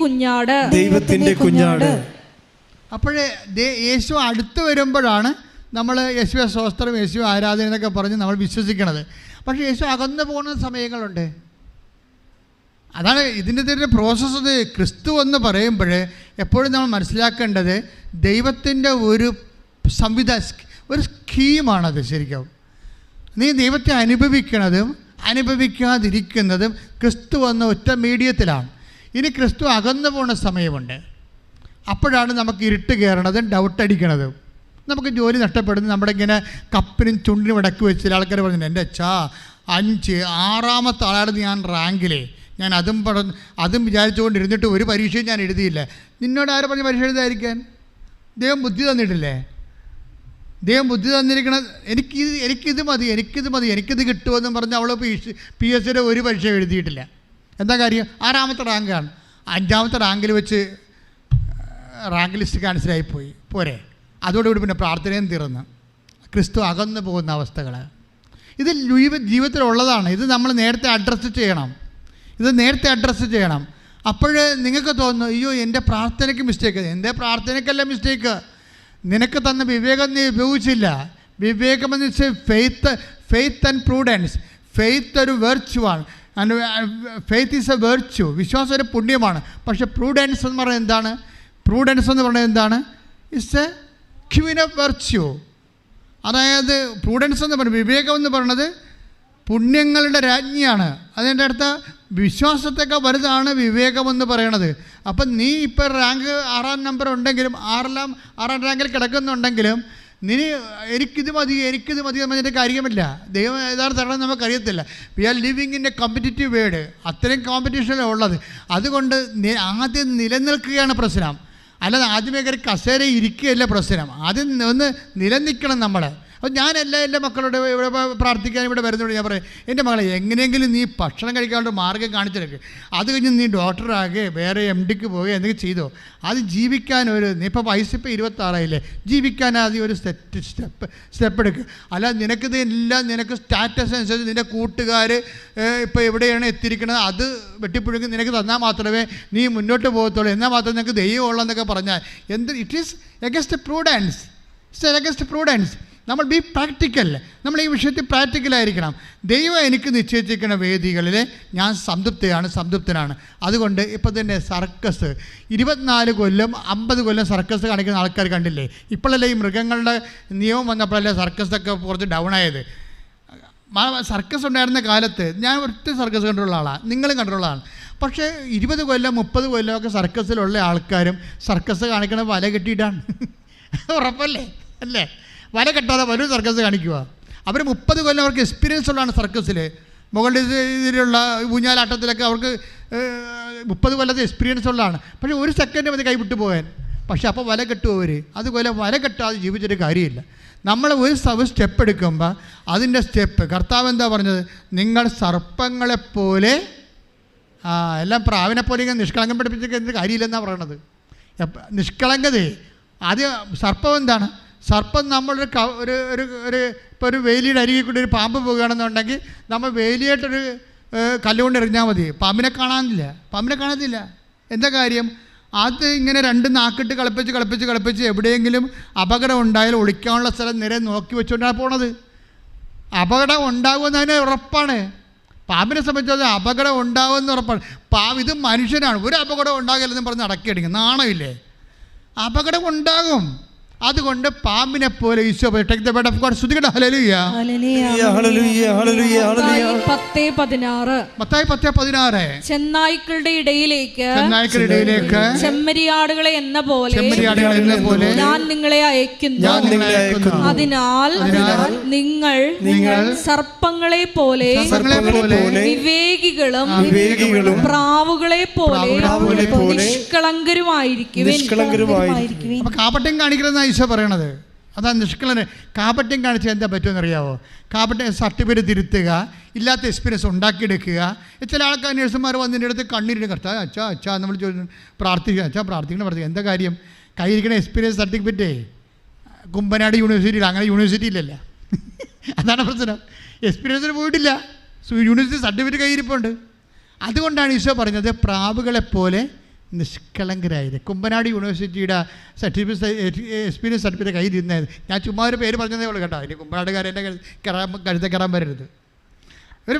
കുഞ്ഞാട്. അപ്പോഴേ യേശു അടുത്ത് വരുമ്പോഴാണ് നമ്മൾ യേശുവെ സ്തോത്രം, യേശു ആരാധന എന്നൊക്കെ പറഞ്ഞ് നമ്മൾ വിശ്വസിക്കണത്. പക്ഷേ യേശു അകന്നു പോകുന്ന സമയങ്ങളുണ്ട്. അതാണ് ഇതിൻ്റെ പ്രോസസ്സ്. ക്രിസ്തു എന്ന് പറയുമ്പോൾ എപ്പോഴും നമ്മൾ മനസ്സിലാക്കേണ്ടത് ദൈവത്തിൻ്റെ ഒരു ഒരു സ്കീമാണത്. ശരിക്കും നീ ദൈവത്തെ അനുഭവിക്കുന്നതും അനുഭവിക്കാതിരിക്കുന്നതും ക്രിസ്തു എന്ന ഒറ്റ മീഡിയത്തിലാണ്. ഇനി ക്രിസ്തു അകന്നു പോകുന്ന സമയമുണ്ട്. അപ്പോഴാണ് നമുക്ക് ഇരുട്ട് കയറണതും ഡൗട്ട് അടിക്കണതും, നമുക്ക് ജോലി നഷ്ടപ്പെടുന്നത്. നമ്മുടെ ഇങ്ങനെ കപ്പിനും ചുണ്ടിനും ഇടയ്ക്ക് വെച്ചിട്ട് ആൾക്കാർ പറഞ്ഞു, എൻ്റെ 6ാമത്തെ ആളാണ് ഞാൻ റാങ്കിലേ, ഞാൻ അതും വിചാരിച്ചുകൊണ്ടിരുന്നിട്ട് ഒരു പരീക്ഷയും ഞാൻ എഴുതിയില്ല. നിന്നോട് ആരെ പറഞ്ഞ് പരീക്ഷ എഴുതാതിരിക്കാൻ? ദൈവം ബുദ്ധി തന്നിട്ടില്ലേ? ദൈവം ബുദ്ധി തന്നിരിക്കണത് എനിക്കിത് മതി, എനിക്കിത് കിട്ടുമെന്നും പറഞ്ഞ് അവൾ PSCയുടെ ഒരു പരീക്ഷ എഴുതിയിട്ടില്ല. എന്താ കാര്യം? 6ാമത്തെ റാങ്കാണ്. 5ാമത്തെ റാങ്കിൽ വെച്ച് റാങ്ക് ലിസ്റ്റ് ക്യാൻസലായിപ്പോയി. പോരെ? അതോടുകൂടി പിന്നെ പ്രാർത്ഥനയും തീർന്ന്. ക്രിസ്തു അകന്നു പോകുന്ന അവസ്ഥകൾ ഇത് ജീവിതത്തിലുള്ളതാണ്. ഇത് നമ്മൾ നേരത്തെ അഡ്രസ്സ് ചെയ്യണം. അപ്പോൾ നിങ്ങൾക്ക് തോന്നുന്നു, അയ്യോ എൻ്റെ പ്രാർത്ഥനയ്ക്ക് മിസ്റ്റേക്ക്. എൻ്റെ പ്രാർത്ഥനയ്ക്കല്ല മിസ്റ്റേക്ക്, നിനക്ക് തന്ന വിവേകം നീ ഉപയോഗിച്ചില്ല. വിവേകമെന്ന് വെച്ചാൽ ഫെയ്ത്ത് ആൻഡ് പ്രൂഡൻസ്. ഫെയ്ത്ത് ഒരു വെർച്യുവാണ്. Faith is a virtue. വിശ്വാസം ഒരു പുണ്യമാണ്. പക്ഷേ പ്രൂഡൻസ് എന്ന് പറയുന്നത് എന്താണ്? It's a queen of virtue. അതായത് പ്രൂഡൻസ് എന്ന് പറയുന്നത്, വിവേകം എന്ന് പറയുന്നത് പുണ്യങ്ങളുടെ രാജ്ഞിയാണ്. അതിൻ്റെ അടുത്ത് വിശ്വാസത്തൊക്കെ വലുതാണ് വിവേകമെന്ന് പറയണത്. അപ്പം നീ ഇപ്പോൾ റാങ്ക് 6ാം നമ്പർ ഉണ്ടെങ്കിലും 6ാം റാങ്കിൽ കിടക്കുന്നുണ്ടെങ്കിലും നീ എനിക്കിത് മതി എന്നതിൻ്റെ കാര്യമില്ല. ദൈവം ഏതാണ് തരണം നമുക്കറിയത്തില്ല. We are living in a competitive world. അത്രയും കോമ്പറ്റീഷനാണ് ഉള്ളത്. അതുകൊണ്ട് ആദ്യം നിലനിൽക്കുകയാണ് പ്രശ്നം. അല്ലാതെ ആദ്യമേ കയറി കസേര ഇരിക്കുകയല്ല പ്രശ്നം. ആദ്യം ഒന്ന് നിലനിൽക്കണം നമ്മൾ. അപ്പോൾ ഞാൻ എല്ലാ മക്കളോട് ഇവിടെ പ്രാർത്ഥിക്കാൻ ഇവിടെ വരുന്നുണ്ട്. ഞാൻ പറയും, എൻ്റെ മകളെ എങ്ങനെയെങ്കിലും നീ ഭക്ഷണം കഴിക്കാനുള്ള മാർഗ്ഗം കാണിച്ചെടുക്ക്. അത് കഴിഞ്ഞ് നീ ഡോക്ടറാകെ വേറെ MDക്ക് പോകുക എന്തെങ്കിലും ചെയ്തോ. അത് ജീവിക്കാൻ നീ ഇപ്പോൾ വയസ്സ് 26 ജീവിക്കാൻ ആദ്യം ഒരു സ്റ്റെപ്പ് എടുക്കുക. അല്ലാതെ നിനക്കിത് എല്ലാം നിനക്ക് സ്റ്റാറ്റസ് അനുസരിച്ച് നിൻ്റെ കൂട്ടുകാർ ഇപ്പോൾ എവിടെയാണ് എത്തിയിരിക്കുന്നത് അത് വെട്ടിപ്പുഴുങ്ങി നിനക്ക് തന്നാൽ മാത്രമേ നീ മുന്നോട്ട് പോകത്തുള്ളൂ, എന്നാൽ മാത്രമേ നിനക്ക് ദൈവമുള്ളൂ എന്നൊക്കെ പറഞ്ഞാൽ it is against prudence. It's against prudence. നമ്മൾ ബി പ്രാക്ടിക്കൽ. നമ്മൾ ഈ വിഷയത്തിൽ പ്രാക്ടിക്കലായിരിക്കണം. ദൈവം എനിക്ക് നിശ്ചയിച്ചിരിക്കുന്ന വേദികളിൽ ഞാൻ സംതൃപ്തനാണ്. അതുകൊണ്ട് ഇപ്പോൾ തന്നെ സർക്കസ് 24 കൊല്ലം 50 കൊല്ലം സർക്കസ് കാണിക്കുന്ന ആൾക്കാർ കണ്ടില്ലേ? ഇപ്പോഴല്ലേ ഈ മൃഗങ്ങളുടെ നിയമം വന്നപ്പോഴല്ലേ സർക്കസൊക്കെ കുറച്ച് ഡൗൺ ആയത്. സർക്കസ് ഉണ്ടായിരുന്ന കാലത്ത് ഞാൻ ഒറ്റ സർക്കസ് കണ്ടിട്ടുള്ള ആളാണ്, നിങ്ങളും കണ്ടിട്ടുള്ള ആളാണ്. പക്ഷേ 20 കൊല്ലം 30 കൊല്ലമൊക്കെ സർക്കസിലുള്ള ആൾക്കാരും സർക്കസ് കാണിക്കണ വല കെട്ടിയിട്ടാണ്. ഉറപ്പല്ലേ? അല്ലേ? വല കെട്ടാതെ വലിയ സർക്കസ് കാണിക്കുക. അവർ 30 കൊല്ലം അവർക്ക് എക്സ്പീരിയൻസ് ഉള്ളതാണ് സർക്കസിൽ. മുകളിൽ ഇതിലുള്ള ഊഞ്ഞാലാട്ടത്തിലൊക്കെ അവർക്ക് 30 കൊല്ലത്തെ എക്സ്പീരിയൻസ് ഉള്ളതാണ്. പക്ഷേ ഒരു സെക്കൻഡ് മതി കൈവിട്ട് പോകാൻ. പക്ഷെ അപ്പോൾ വല കെട്ടും അവർ. അതുപോലെ വല കെട്ടാതെ ജീവിച്ചിട്ട് കാര്യമില്ല. നമ്മൾ ഒരു സ്റ്റെപ്പ് എടുക്കുമ്പോൾ അതിൻ്റെ സ്റ്റെപ്പ് കർത്താവ് എന്താ പറഞ്ഞത്? നിങ്ങൾ സർപ്പങ്ങളെപ്പോലെ എല്ലാം പ്രാവിനെ പോലെ ഇങ്ങനെ നിഷ്കളങ്കം പഠിപ്പിച്ചൊക്കെ എന്ത് കാര്യമില്ലെന്നാണ് പറയണത്. നിഷ്കളങ്കതയെ ആദ്യം സർപ്പം എന്താണ്? സർപ്പം നമ്മളൊരു ഇപ്പോൾ ഒരു വേലിയുടെ അരികിൽ കൂടി ഒരു പാമ്പ് പോകുകയാണെന്നുണ്ടെങ്കിൽ നമ്മൾ വേലിയായിട്ടൊരു കല്ലുകൊണ്ട് എറിഞ്ഞാൽ മതി. പാമ്പിനെ കാണാനില്ല. എന്താ കാര്യം? അത് ഇങ്ങനെ 2 നാക്കിട്ട് കളിപ്പിച്ച് എവിടെയെങ്കിലും അപകടം ഉണ്ടായാലും ഒളിക്കാനുള്ള സ്ഥലം നിര നോക്കി വെച്ചുകൊണ്ടാണ് പോണത്. അപകടം ഉണ്ടാകുമെന്നതിന് ഉറപ്പാണ്. പാമ്പിനെ സംബന്ധിച്ചത് അപകടം ഉണ്ടാകുമെന്ന് ഉറപ്പാണ്. ഇത് മനുഷ്യനാണ്. ഒരു അപകടം ഉണ്ടാകില്ലെന്ന് പറഞ്ഞ് അടക്കിയടിക്കും. നാണമില്ലേ? അപകടം ഉണ്ടാകും. അതുകൊണ്ട് പാമ്പിനെ പോലെ ഈശോ ചെന്നായ്ക്കളുടെ ഇടയിലേക്ക് ചെമ്മരിയാടുകളെ എന്ന പോലെ ഞാൻ നിങ്ങളെ അയക്കുന്നു. അതിനാൽ നിങ്ങൾ സർപ്പങ്ങളെ പോലെ വിവേകികളും പ്രാവുകളെ പോലെ നിഷ്കളങ്കരുമായിരിക്കും. കാപട്യം കാണിക്കണമെന്നാണ് ഈശോ പറയണത്. അതാണ് നിഷ്കളങ്കൻ. കാപട്യം കാണിച്ചാൽ എന്താ പറ്റുമെന്നറിയാവോ? കാപട്യം സർട്ടിഫിക്കറ്റ് തിരുത്തുക, ഇല്ലാത്ത എക്സ്പീരിയൻസ് ഉണ്ടാക്കിയെടുക്കുക. ചില ആൾക്കാർ നഴ്സുമാർ വന്നതിൻ്റെ അടുത്ത് കണ്ണീരിന് കർത്താ അച്ഛാ നമ്മൾ പ്രാർത്ഥിക്കണം. എന്താ കാര്യം? കയ്യിരിക്കണ എക്സ്പീരിയൻസ് സർട്ടിഫിക്കറ്റേ കുമ്പനാട് യൂണിവേഴ്സിറ്റിയിൽ, അങ്ങനെ യൂണിവേഴ്സിറ്റി ഇല്ലല്ലോ. അതാണ് പ്രശ്നം. എക്സ്പീരിയൻസിന് പോയിട്ടില്ല, യൂണിവേഴ്സിറ്റി സർട്ടിഫിക്കറ്റ് കയ്യിരിപ്പുണ്ട്. അതുകൊണ്ടാണ് ഈശോ പറഞ്ഞത് പ്രാവുകളെപ്പോലെ നിഷ്കളങ്കരായത്. കുമ്പനാട് യൂണിവേഴ്സിറ്റിയുടെ എക്സ്പീരിയൻസ് സർട്ടിഫിക്കറ്റ് കയ്യിലിരുന്നത്. ഞാൻ ചുമ്മാ ഒരു പേര് പറഞ്ഞതേ ഉള്ളൂ കേട്ടോ. ഇനി കുമ്പനാടുകാരെൻ്റെ കഴുത്തെ കയറാൻ വരരുത്. ഒരു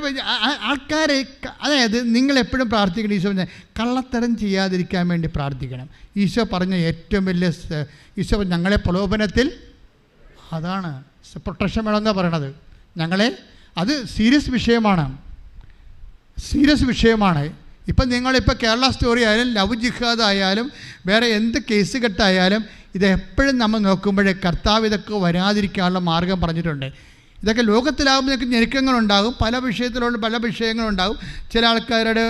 ആൾക്കാരെ, അതായത് നിങ്ങളെപ്പോഴും പ്രാർത്ഥിക്കണം. ഈശോ പറഞ്ഞ കള്ളത്തരം ചെയ്യാതിരിക്കാൻ വേണ്ടി പ്രാർത്ഥിക്കണം. ഈശോ പറഞ്ഞ ഏറ്റവും വലിയ ഈശോ ഞങ്ങളെ പ്രലോഭനത്തിൽ, അതാണ് പ്രൊട്ടക്ഷൻ വേണമെന്നാണ് പറയണത്. ഞങ്ങളെ അത് സീരിയസ് വിഷയമാണ്. ഇപ്പം നിങ്ങളിപ്പോൾ കേരള സ്റ്റോറി ആയാലും ലവ് ജിഹാദ് ആയാലും വേറെ എന്ത് കേസ് കെട്ടായാലും ഇതെപ്പോഴും നമ്മൾ നോക്കുമ്പോഴേ കർത്താവ് ഇതൊക്കെ വരാതിരിക്കാനുള്ള മാർഗം പറഞ്ഞിട്ടുണ്ട്. ഇതൊക്കെ ലോകത്തിലാകുമ്പോൾ ഞങ്ങൾക്ക് ഞെരുക്കങ്ങളുണ്ടാകും, പല വിഷയങ്ങളുണ്ടാകും. ചില ആൾക്കാരുടെ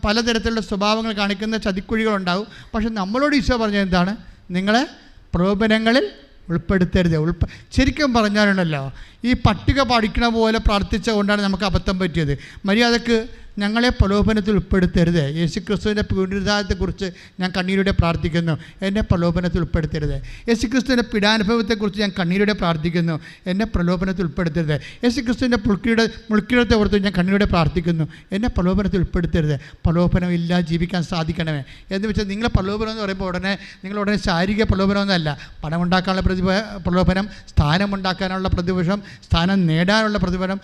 പലതരത്തിലുള്ള സ്വഭാവങ്ങൾ കാണിക്കുന്ന ചതിക്കുഴികളുണ്ടാകും. പക്ഷെ നമ്മളോട് ഈശോ പറഞ്ഞത് എന്താണ്? നിങ്ങളെ പ്രലോഭനങ്ങളിൽ ഉൾപ്പെടുത്തരുത്. ശരിക്കും പറഞ്ഞാലുണ്ടല്ലോ, ഈ പട്ടിക പഠിക്കണ പോലെ പ്രാർത്ഥിച്ച കൊണ്ടാണ് നമുക്ക് അബദ്ധം പറ്റിയത്. മര്യാദക്ക് ഞങ്ങളെ പ്രലോഭനത്തിൽ ഉൾപ്പെടുത്തരുത്. യേശുക്രിസ്തുവിൻ്റെ പുനരുദ്ധാനത്തെക്കുറിച്ച് ഞാൻ കണ്ണീരോടെ പ്രാർത്ഥിക്കുന്നു, എന്നെ പ്രലോഭനത്തിൽ ഉൾപ്പെടുത്തരുത്. യേശുക്രിസ്തുവിൻ്റെ പീഡാനുഭവത്തെക്കുറിച്ച് ഞാൻ കണ്ണീരോടെ പ്രാർത്ഥിക്കുന്നു, എന്നെ പ്രലോഭനത്തിൽ ഉൾപ്പെടുത്തരുത്. യേശുക്രിസ്തുവിൻ്റെ മുൾക്കിടത്തെ ഓർത്ത് ഞാൻ കണ്ണീരോടെ പ്രാർത്ഥിക്കുന്നു, എന്നെ പ്രലോഭനത്തിൽ ഉൾപ്പെടുത്തരുത്. പ്രലോഭനം ഇല്ലാതെ ജീവിക്കാൻ സാധിക്കണമേ എന്ന് വെച്ചാൽ നിങ്ങളെ പ്രലോഭനം എന്ന് പറയുമ്പോൾ ഉടനെ ശാരീരിക പ്രലോഭനമൊന്നുമല്ല. പണമുണ്ടാക്കാനുള്ള പ്രലോഭനം, സ്ഥാനമുണ്ടാക്കാനുള്ള പ്രതിപക്ഷം, സ്ഥാനം നേടാനുള്ള പ്രതിഫലം,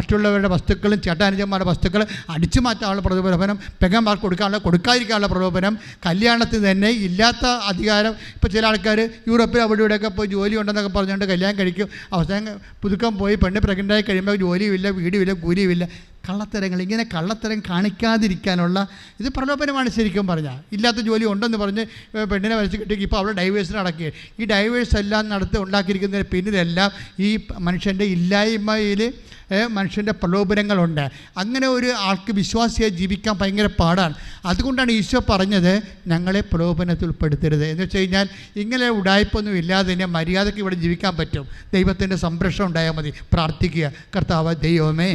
മറ്റുള്ളവരുടെ വസ്തുക്കളും ചേട്ടാനുജന്മാരുടെ വസ്തുക്കൾ അടിച്ചു മാറ്റാനുള്ള പ്രലോഭനം, പെങ്ങന്മാർക്ക് കൊടുക്കാതിരിക്കാനുള്ള പ്രലോഭനം, കല്യാണത്തിന് തന്നെ ഇല്ലാത്ത അധികാരം. ഇപ്പോൾ ചില ആൾക്കാർ യൂറോപ്പിൽ അവിടെ ഇവിടെയൊക്കെ പോയി ജോലി ഉണ്ടെന്നൊക്കെ പറഞ്ഞുകൊണ്ട് കല്യാണം കഴിക്കും. അവസാനം പുതുക്കം പോയി പെണ്ണ് പ്രഗ്നൻ്റായി കഴിയുമ്പോൾ ജോലിയുമില്ല, വീടുമില്ല, കൂലിയുമില്ല. ഇങ്ങനെ കള്ളത്തരം കാണിക്കാതിരിക്കാനുള്ള ഇത് പ്രലോഭനമാണ്. ശരിക്കും പറഞ്ഞാൽ ഇല്ലാത്ത ജോലി ഉണ്ടെന്ന് പറഞ്ഞ് പെണ്ണിനെ വരച്ച് കിട്ടി. ഇപ്പോൾ അവിടെ ഡൈവേഴ്സിന് നടക്കുക. ഈ ഡൈവേഴ്സ് എല്ലാം ഉണ്ടാക്കിയിരിക്കുന്നതിന് പിന്നിലെല്ലാം ഈ മനുഷ്യൻ്റെ ഇല്ലായ്മയിൽ മനുഷ്യൻ്റെ പ്രലോഭനങ്ങളുണ്ട്. അങ്ങനെ ഒരു ആൾക്ക് വിശ്വാസിയായി ജീവിക്കാൻ ഭയങ്കര പാടാണ്. അതുകൊണ്ടാണ് ഈശോ പറഞ്ഞത് ഞങ്ങളെ പ്രലോഭനത്തിൽ ഉൾപ്പെടുത്തരുത് എന്ന് വെച്ച് കഴിഞ്ഞാൽ ഇങ്ങനെ ഉടായ്പൊന്നും ഇല്ലാതെ തന്നെ മര്യാദയ്ക്ക് ഇവിടെ ജീവിക്കാൻ പറ്റും. ദൈവത്തിൻ്റെ സംരക്ഷണം ഉണ്ടായാൽ മതി. പ്രാർത്ഥിക്കുക, കർത്താവ് ദൈവമേ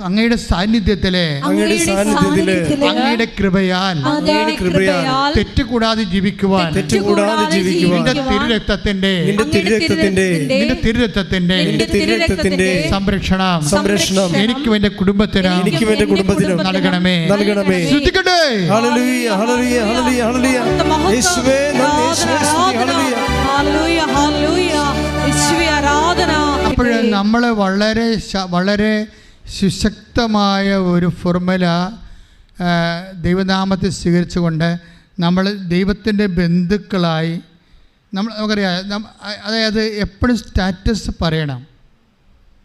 അങ്ങയുടെ സാന്നിധ്യത്തിലെ അങ്ങയുടെ കൃപയാൽ തെറ്റുകൂടാതെ ജീവിക്കുവാൻ നിന്റെ തിരുരക്തത്തിന്റെ സംരക്ഷണം എനിക്കും എന്റെ കുടുംബത്തിനും നൽകണമേ. ശ്രദ്ധിക്കട്ടെ. അപ്പോൾ നമ്മൾ വളരെ സുശക്തമായ ഒരു ഫോർമുല ദൈവനാമത്തെ സ്വീകരിച്ചുകൊണ്ട് നമ്മൾ ദൈവത്തിൻ്റെ ബന്ധുക്കളായി നമുക്കറിയാം. അതായത് എപ്പോഴും സ്റ്റാറ്റസ് പറയണം.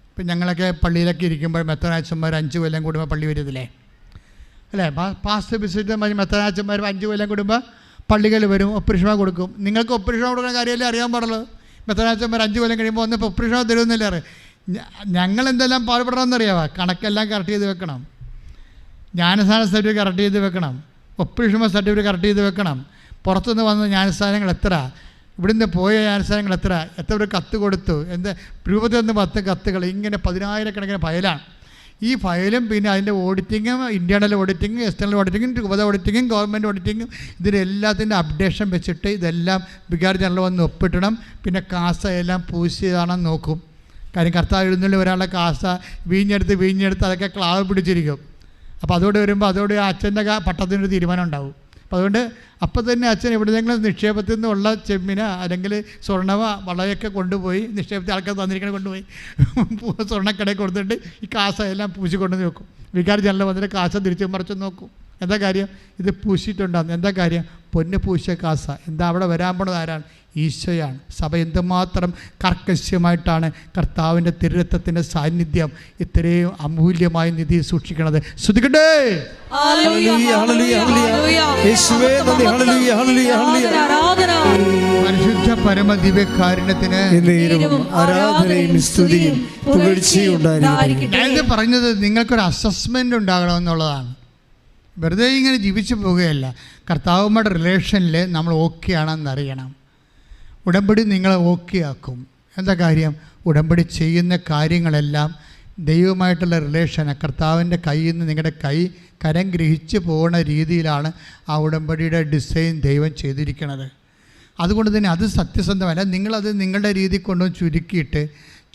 ഇപ്പം ഞങ്ങളൊക്കെ പള്ളിയിലൊക്കെ ഇരിക്കുമ്പോൾ മെത്രാച്ചന്മാർ 5 കൊല്ലം കൂടുമ്പോൾ പള്ളി വരുന്നില്ലേ അല്ലേ? പാസ്റ്റ് വിസിറ്റ് മെത്രാച്ചന്മാർ 5 കൊല്ലം കൂടുമ്പോൾ പള്ളികൾ വരും, ഒപ്പുരിഷമ കൊടുക്കും. നിങ്ങൾക്ക് ഒപ്പുരിഷമ കൊടുക്കുന്ന കാര്യമല്ലേ അറിയാൻ പാടുള്ളൂ. മെത്രാച്ചന്മാർ 5 കൊല്ലം കഴിയുമ്പോൾ ഒന്ന് ഒപ്പുരിഷമ തരുമെന്നില്ല അറിയാം. ഞങ്ങൾ എന്തെല്ലാം പാടുപെടണമെന്നറിയാമോ? കണക്കെല്ലാം കറക്റ്റ് ചെയ്ത് വെക്കണം, ജ്ഞാനസ്ഥാന സർട്ടിഫിക്കറ്റ് കറക്റ്റ് ചെയ്ത് വെക്കണം, ഒപ്പുരിഷമ സർട്ടിഫിക്കറ്റ് കറക്റ്റ് ചെയ്ത് വെക്കണം. പുറത്തുനിന്ന് വന്ന ജ്ഞാനസ്ഥാനങ്ങൾ എത്ര, ഇവിടുന്ന് പോയ ജ്ഞാനസ്ഥാനങ്ങൾ എത്ര ഒരു കത്ത് കൊടുത്തു, രൂപത്തിൽ നിന്ന് 10 കത്തുകൾ, ഇങ്ങനെ 10,000 ഫയലാണ്. ഈ ഫയലും പിന്നെ അതിൻ്റെ ഓഡിറ്റിങ്ങും, ഇൻറ്റേർണൽ ഓഡിറ്റിങ്ങും, എക്സ്റ്റേണൽ ഓഡിറ്റിങ്ങും, രൂപത ഓഡിറ്റിങ്ങും, ഗവൺമെൻറ് ഓഡിറ്റിങ്ങും, ഇതിനെല്ലാത്തിൻ്റെ അപ്ഡേഷൻ വെച്ചിട്ട് ഇതെല്ലാം വികാരി ജനറൽ വന്ന് ഒപ്പിട്ടണം. പിന്നെ കാസ എല്ലാം പൂശിയതാണെന്ന് നോക്കും. കാര്യം കർത്താവ് എഴുന്നള്ളി ഒരാളുടെ കാസ വീഞ്ഞെടുത്ത് അതൊക്കെ ക്ലാവ് പിടിച്ചിരിക്കും. അപ്പോൾ അതോടെ വരുമ്പോൾ അതോടെ അച്ഛൻ്റെ പട്ടത്തിനൊരു തീരുമാനം ഉണ്ടാവും. അപ്പോൾ അതുകൊണ്ട് അപ്പം തന്നെ അച്ഛൻ എവിടെയെങ്കിലും നിക്ഷേപത്തിൽ നിന്നുള്ള ചെമ്മിന അല്ലെങ്കിൽ സ്വർണ്ണ വളയൊക്കെ കൊണ്ടുപോയി നിക്ഷേപത്തിൽ ആൾക്കാർ തന്നിരിക്കണ കൊണ്ടുപോയി സ്വർണ്ണക്കടയിൽ കൊടുത്തിട്ട് ഈ കാസ എല്ലാം പൂശി കൊണ്ടുവന്ന് വെക്കും. വികാരി ജനറൽ വന്നിട്ട് കാസ തിരിച്ചു മറിച്ച് നോക്കും. എന്താ കാര്യം? ഇത് പൂശിയിട്ടുണ്ടാകുന്നു. എന്താ കാര്യം? പൊന്ന് പൂശിയ കാസ. എന്താ അവിടെ വരാൻ പോണത് ആരാണ്? ഈശോയാണ്. സഭ എന്തുമാത്രം കർക്കശ്യമായിട്ടാണ് കർത്താവിൻ്റെ തിരുരക്തത്തിൻ്റെ സാന്നിധ്യം ഇത്രയും അമൂല്യമായ നിധി സൂക്ഷിക്കണത്. ശ്രദ്ധിക്കട്ടെ. പരിശുദ്ധ പരമ ദിവ്യകാരുണ്യത്തിന് ഞാനിത് പറഞ്ഞത് നിങ്ങൾക്കൊരു അസസ്മെൻ്റ് ഉണ്ടാകണമെന്നുള്ളതാണ്. വെറുതെ ഇങ്ങനെ ജീവിച്ചു പോവുകയല്ല. കർത്താവുമായിട്ട് റിലേഷനിൽ നമ്മൾ ഓക്കെ ആണെന്നറിയണം. ഉടമ്പടി നിങ്ങളെ ഓക്കെ ആക്കും. എന്താ കാര്യം? ഉടമ്പടി ചെയ്യുന്ന കാര്യങ്ങളെല്ലാം ദൈവമായിട്ടുള്ള റിലേഷനാണ്. കർത്താവിൻ്റെ കയ്യിൽ നിന്ന് നിങ്ങളുടെ കരം ഗ്രഹിച്ച് പോകുന്ന രീതിയിലാണ് ആ ഉടമ്പടിയുടെ ഡിസൈൻ ദൈവം ചെയ്തിരിക്കുന്നത്. അതുകൊണ്ട് തന്നെ അത് സത്യസന്ധമല്ല. നിങ്ങളത് നിങ്ങളുടെ രീതി കൊണ്ടുവന്ന് ചുരുക്കിയിട്ട്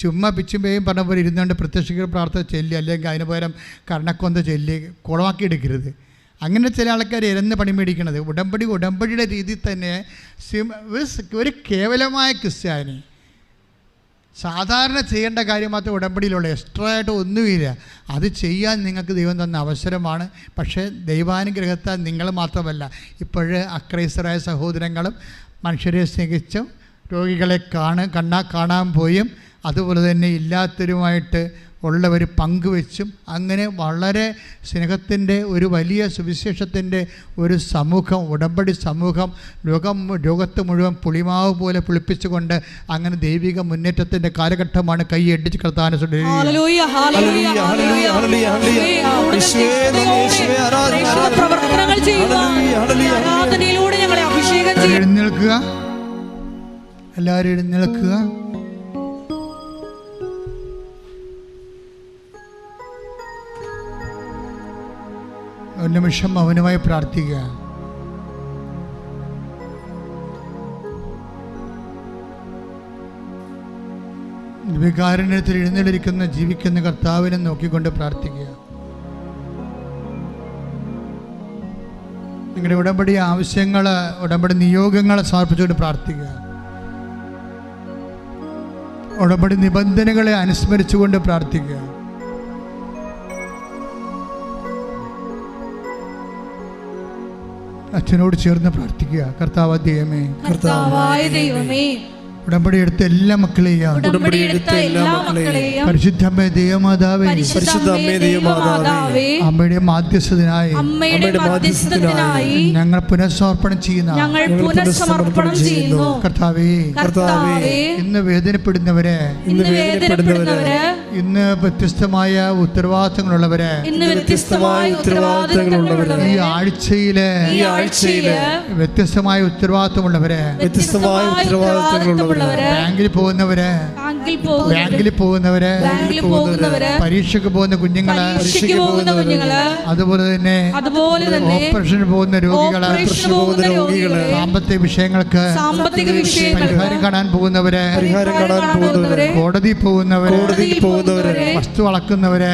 ചുമ്മാ പിച്ചുമ്പേയും പറഞ്ഞ പോലെ ഇരുന്നുകൊണ്ട് പ്രത്യക്ഷ പ്രാർത്ഥന ചൊല്ലി അല്ലെങ്കിൽ അതിന് പകരം കർണക്കൊന്ത ചൊല്ലി കുളമാക്കി എടുക്കരുത്. അങ്ങനെ ചില ആൾക്കാർ ഇരന്ന് പണി മേടിക്കണത്. ഉടമ്പടിയുടെ രീതിയിൽ തന്നെ ഒരു കേവലമായ ക്രിസ്ത്യാനി സാധാരണ ചെയ്യേണ്ട കാര്യം മാത്രമേ ഉടമ്പടിയിലുള്ള, എക്സ്ട്രാ ആയിട്ട് ഒന്നുമില്ല. അത് ചെയ്യാൻ നിങ്ങൾക്ക് ദൈവം തന്ന അവസരമാണ്. പക്ഷേ ദൈവാനുഗ്രഹത്താൽ നിങ്ങൾ മാത്രമല്ല, ഇപ്പോഴ് അക്രൈസ്തരായ സഹോദരങ്ങളും മനുഷ്യരെ സ്നേഹിച്ചും രോഗികളെ കാണാൻ പോയും അതുപോലെ തന്നെ ഇല്ലാത്തവരുമായിട്ട് ഉള്ളവർ പങ്കുവെച്ചും അങ്ങനെ വളരെ സ്നേഹത്തിൻ്റെ ഒരു വലിയ സുവിശേഷത്തിൻ്റെ ഒരു സമൂഹം, ഉടമ്പടി സമൂഹം ലോകത്ത് മുഴുവൻ പുളിമാവ് പോലെ പുളിപ്പിച്ചുകൊണ്ട് അങ്ങനെ ദൈവിക മുന്നേറ്റത്തിൻ്റെ കാലഘട്ടമാണ്. കൈയടിച്ച് കർത്താവിനെ എഴുന്നേൽക്കുക. എല്ലാവരും എഴുന്നേൽക്കുക. ഒരു നിമിഷം മൗനമായി പ്രാർത്ഥിക്കുക. വികാരുണ്യത്തിൽ എഴുന്നേറ്റിരിക്കുന്ന ജീവിക്കുന്ന കർത്താവിനെ നോക്കിക്കൊണ്ട് പ്രാർത്ഥിക്കുക. നിങ്ങളുടെ ഉടമ്പടി ആവശ്യങ്ങൾ, ഉടമ്പടി നിയോഗങ്ങൾ സമർപ്പിച്ചുകൊണ്ട് പ്രാർത്ഥിക്കുക. ഉടമ്പടി നിബന്ധനകളെ അനുസ്മരിച്ചുകൊണ്ട് പ്രാർത്ഥിക്കുക. അച്ഛനോട് ചേർന്ന് പ്രാർത്ഥിക്കുക. കർത്താവായ ദൈവമേ, ഉടമ്പടി എടുത്ത എല്ലാ മക്കളെയും പരിശുദ്ധമ്മേ ദൈവമാതാവേ, അമ്മയുടെ മാധ്യസ്ഥനായി ഞങ്ങൾ പുനഃസമർപ്പണം ചെയ്യുന്നു. കർത്താവേ, ഇന്ന് വേദനപ്പെടുന്നവരെ, ഇന്ന് വ്യത്യസ്തമായ ഉത്തരവാദിത്തങ്ങളുള്ളവരെ, ഈ ആഴ്ചയിലെ വ്യത്യസ്തമായ ഉത്തരവാദിത്തമുള്ളവരെ, ബാങ്കിൽ പോകുന്നവരെ, ബാങ്കിൽ പോകുന്നവര്, പരീക്ഷയ്ക്ക് പോകുന്ന കുഞ്ഞുങ്ങള്, അതുപോലെ തന്നെ ഓപ്പറേഷന് പോകുന്ന രോഗികള്, സാമ്പത്തിക വിഷയങ്ങൾക്ക് പരിഹാരം കാണാൻ പോകുന്നവര്, കോടതി പോകുന്നവര്, വസ്തു അളക്കുന്നവര്,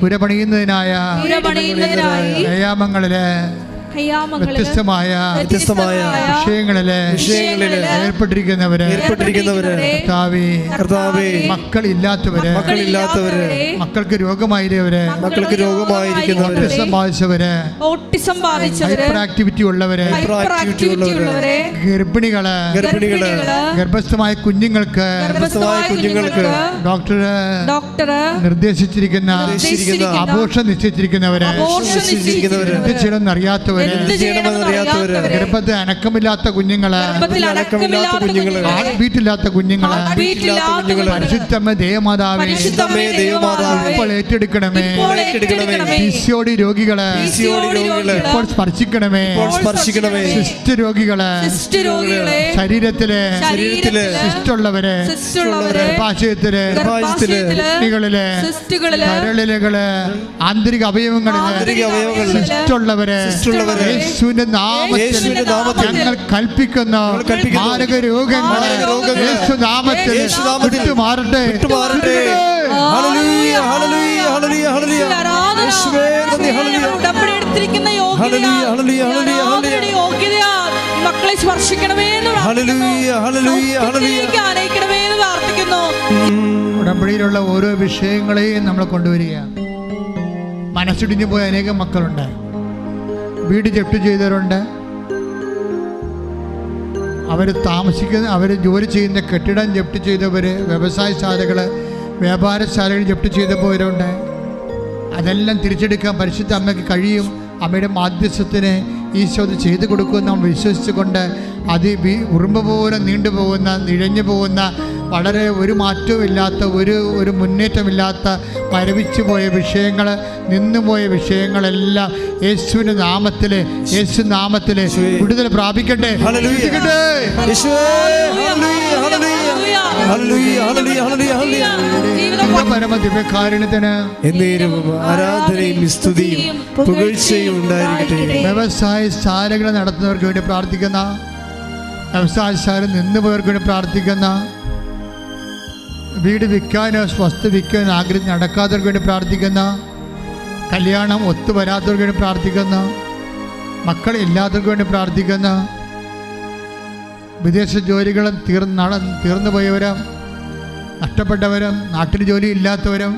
പുരപണിയുന്നതിനായ വ്യായാമങ്ങളില് വ്യത്യസ്തമായ വിഷയങ്ങളില് ഏർപ്പെട്ടിരിക്കുന്നവര്, കർത്താവേ, മക്കളില്ലാത്തവര്, മക്കൾക്ക് രോഗമായവര്, ഓട്ടിസം ബാധിച്ചവര്, ഹൈപ്പർ ആക്ടിവിറ്റി ഉള്ളവര്, ഗർഭിണികള്, ഗർഭസ്ഥമായ കുഞ്ഞുങ്ങൾക്ക് ഡോക്ടർ നിർദ്ദേശിച്ചിരിക്കുന്ന അബോർഷൻ നിശ്ചയിച്ചിരിക്കുന്നവര്, അറിയാത്തവര്, ഗർഭത്തിൽ അനക്കമില്ലാത്ത കുഞ്ഞുങ്ങള്, ഹാർട്ട് ബീറ്റില്ലാത്ത കുഞ്ഞുങ്ങള്, പരിശുദ്ധമേ ദേവമാതാവേ ഇപ്പോൾ ഏറ്റെടുക്കണമേ. PCOD രോഗികള് ഇപ്പോൾ സ്പർശിക്കണമേ. സിസ്റ്റ് രോഗികള്, ശരീരത്തില് സിസ്റ്റുള്ളവര്, ഗർഭാശയത്തില്, കരളിലുകള്, ആന്തരിക അവയവങ്ങളില് സിസ്റ്റുള്ളവര് യേശുവിന്റെ നാമത്തിൽ ഞങ്ങൾ കൽപ്പിക്കുന്നു. മാരക രോഗങ്ങൾ യേശു നാമത്തിൽ വിട്ടുമാറട്ടെ. മക്കളെ സ്പർശിക്കണമേ പ്രാർത്ഥിക്കുന്നു. ഉടമ്പടിയിലുള്ള ഓരോ വിഷയങ്ങളെയും നമ്മൾ കൊണ്ടുവരിക. മനസ്സിടിഞ്ഞു പോയ അനേകം മക്കളുണ്ട്, വീട് ജപ്തി ചെയ്തവരുണ്ട്, അവർ ജോലി ചെയ്യുന്ന കെട്ടിടം ജപ്തി ചെയ്തവർ, വ്യവസായശാലകൾ, വ്യാപാരശാലകൾ ജപ്തി ചെയ്തവരുണ്ട്. അതെല്ലാം തിരിച്ചെടുക്കാൻ പരിശുദ്ധ അമ്മയ്ക്ക് കഴിയും. അമ്മയുടെ മാധ്യസ്ഥത്തിന് ഈശോ അത് ചെയ്തു കൊടുക്കുമെന്ന് നമ്മൾ വിശ്വസിച്ചുകൊണ്ട് ഉറുമ്പ് പോലെ നീണ്ടുപോകുന്ന, ഇഴഞ്ഞു പോകുന്ന, വളരെ ഒരു മാറ്റവും ഇല്ലാത്ത, ഒരു മുന്നേറ്റമില്ലാത്ത മരവിച്ചു പോയ വിഷയങ്ങൾ, നിന്നുപോയ വിഷയങ്ങളെല്ലാം യേശുവിൻ്റെ നാമത്തിൽ, യേശു നാമത്തിൽ വിടുതൽ പ്രാപിക്കട്ടെ. പരമദിവ്യകാരുണ്യത്തിന് ആരാധനയും സ്തുതിയും പുകഴ്ചയും ഉണ്ടായിരിക്കട്ടെ. വ്യവസായശാലകൾ നടത്തുന്നവർക്ക് വേണ്ടി പ്രാർത്ഥിക്കുന്ന, വ്യവസായശാല നിന്നുപോയവർക്ക് വേണ്ടി പ്രാർത്ഥിക്കുന്ന, വീട് വിൽക്കാനോ വസ്തു വിൽക്കാനോ ആഗ്രഹം നടക്കാത്തവർക്ക് വേണ്ടി പ്രാർത്ഥിക്കുന്ന, കല്യാണം ഒത്തുവരാത്തവർക്ക് വേണ്ടി പ്രാർത്ഥിക്കുന്ന, മക്കൾ ഇല്ലാത്തവർക്ക് വേണ്ടി പ്രാർത്ഥിക്കുന്ന, വിദേശ ജോലികളും തീർന്നു പോയവരും, നഷ്ടപ്പെട്ടവരും, നാട്ടിൽ ജോലി ഇല്ലാത്തവരും,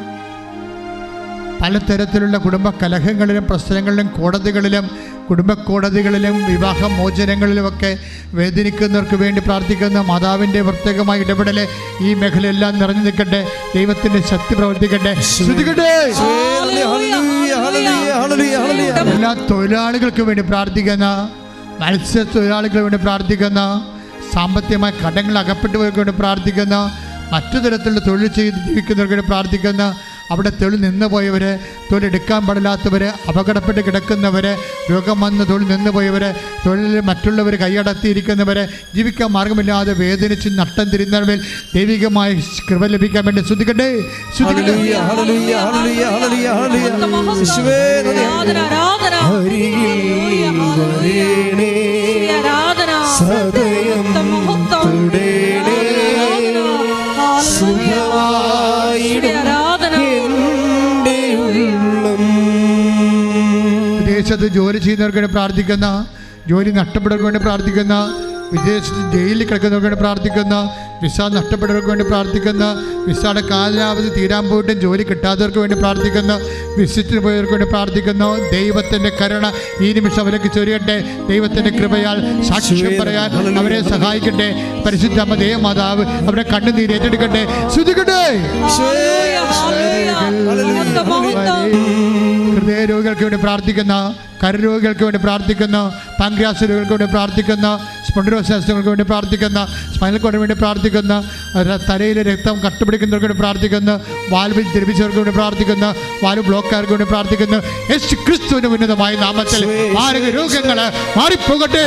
പലതരത്തിലുള്ള കുടുംബ കലഹങ്ങളിലും പ്രശ്നങ്ങളിലും കോടതികളിലും കുടുംബ കോടതികളിലും വിവാഹ മോചനങ്ങളിലുമൊക്കെ വേദനിക്കുന്നവർക്ക് വേണ്ടി പ്രാർത്ഥിക്കുന്ന മാതാവിൻ്റെ പ്രത്യേകമായ ഇടപെടൽ ഈ മേഖലയെല്ലാം നിറഞ്ഞു നിൽക്കട്ടെ. ദൈവത്തിൻ്റെ ശക്തി പ്രവർത്തിക്കട്ടെ. എല്ലാ തൊഴിലാളികൾക്ക് വേണ്ടി പ്രാർത്ഥിക്കുന്ന, മത്സ്യത്തൊഴിലാളികൾക്ക് വേണ്ടി പ്രാർത്ഥിക്കുന്ന, സാമ്പത്തികമായ കടങ്ങൾ അകപ്പെട്ടുപോയവർക്ക് വേണ്ടി പ്രാർത്ഥിക്കുന്ന, മറ്റു തരത്തിലുള്ള തൊഴിൽ ചെയ്ത് ജീവിക്കുന്നവർക്ക് വേണ്ടി പ്രാർത്ഥിക്കുന്ന, അവിടെ തൊഴിൽ നിന്ന് പോയവർ, തൊഴിലെടുക്കാൻ പാടില്ലാത്തവർ, അപകടപ്പെട്ട് കിടക്കുന്നവർ, രോഗം വന്ന് തൊഴിൽ നിന്ന് പോയവർ, തൊഴിലിൽ മറ്റുള്ളവർ കൈയടത്തിയിരിക്കുന്നവർ, ജീവിക്കാൻ മാർഗമില്ലാതെ വേദനിച്ച് നട്ടം തിരിയുന്നവരിൽ ദൈവികമായ കൃപ ലഭിക്കാൻ വേണ്ടി ശ്രദ്ധിക്കട്ടെ. വിദേശത്ത് ജോലി ചെയ്യുന്നവർക്ക് വേണ്ടി പ്രാർത്ഥിക്കുന്ന, ജോലി നഷ്ടപ്പെട്ടവർക്ക് വേണ്ടി പ്രാർത്ഥിക്കുന്ന, വിദേശത്ത് ജയിലിൽ കിടക്കുന്നവർക്ക് വേണ്ടി പ്രാർത്ഥിക്കുന്ന, വിസ നഷ്ടപ്പെട്ടവർക്ക് വേണ്ടി പ്രാർത്ഥിക്കുന്ന, വിസയുടെ കാലാവധി തീരാൻ പോയിട്ടും ജോലി കിട്ടാത്തവർക്ക് വേണ്ടി പ്രാർത്ഥിക്കുന്നു, വിസിറ്റിന് പോയവർക്ക് വേണ്ടി പ്രാർത്ഥിക്കുന്നു. ദൈവത്തിൻ്റെ കരുണ ഈ നിമിഷം അവർക്ക് ചൊരിയട്ടെ. ദൈവത്തിൻ്റെ കൃപയാൽ സാക്ഷ്യം പറയാൻ അവരെ സഹായിക്കട്ടെ. പരിശുദ്ധ അമ്മ ദേവമാതാവ് അവരുടെ കണ്ണുനീര് ഏറ്റെടുക്കട്ടെ. ശ്രദ്ധിക്കട്ടെ. ഹൃദയ രോഗികൾക്ക് വേണ്ടി പ്രാർത്ഥിക്കുന്ന, കരരോഗികൾക്ക് വേണ്ടി പ്രാർത്ഥിക്കുന്നു, പാങ്ക്രിയാസ് രോഗികൾക്ക് വേണ്ടി പ്രാർത്ഥിക്കുന്നു, സ്പോണ്ടിലോസിസ്റ്റുകൾക്ക് വേണ്ടി പ്രാർത്ഥിക്കുന്നു, സ്പൈനൽ കോഡിന് വേണ്ടി പ്രാർത്ഥിക്കുന്നു, തലയിലെ രക്തം കട്ടുപിടിക്കുന്നവർക്ക് വേണ്ടി പ്രാർത്ഥിക്കുന്നു, വാൽവ് ദ്രവിച്ചവർക്ക് വേണ്ടി പ്രാർത്ഥിക്കുന്നു, വാൽവ് ബ്ലോക്കാർക്ക് വേണ്ടി പ്രാർത്ഥിക്കുന്നു. യേശു ക്രിസ്തുവിന്റെ ഉന്നതമായ നാമത്തിൽ മാരക രോഗങ്ങൾ മാറിപ്പോകട്ടെ.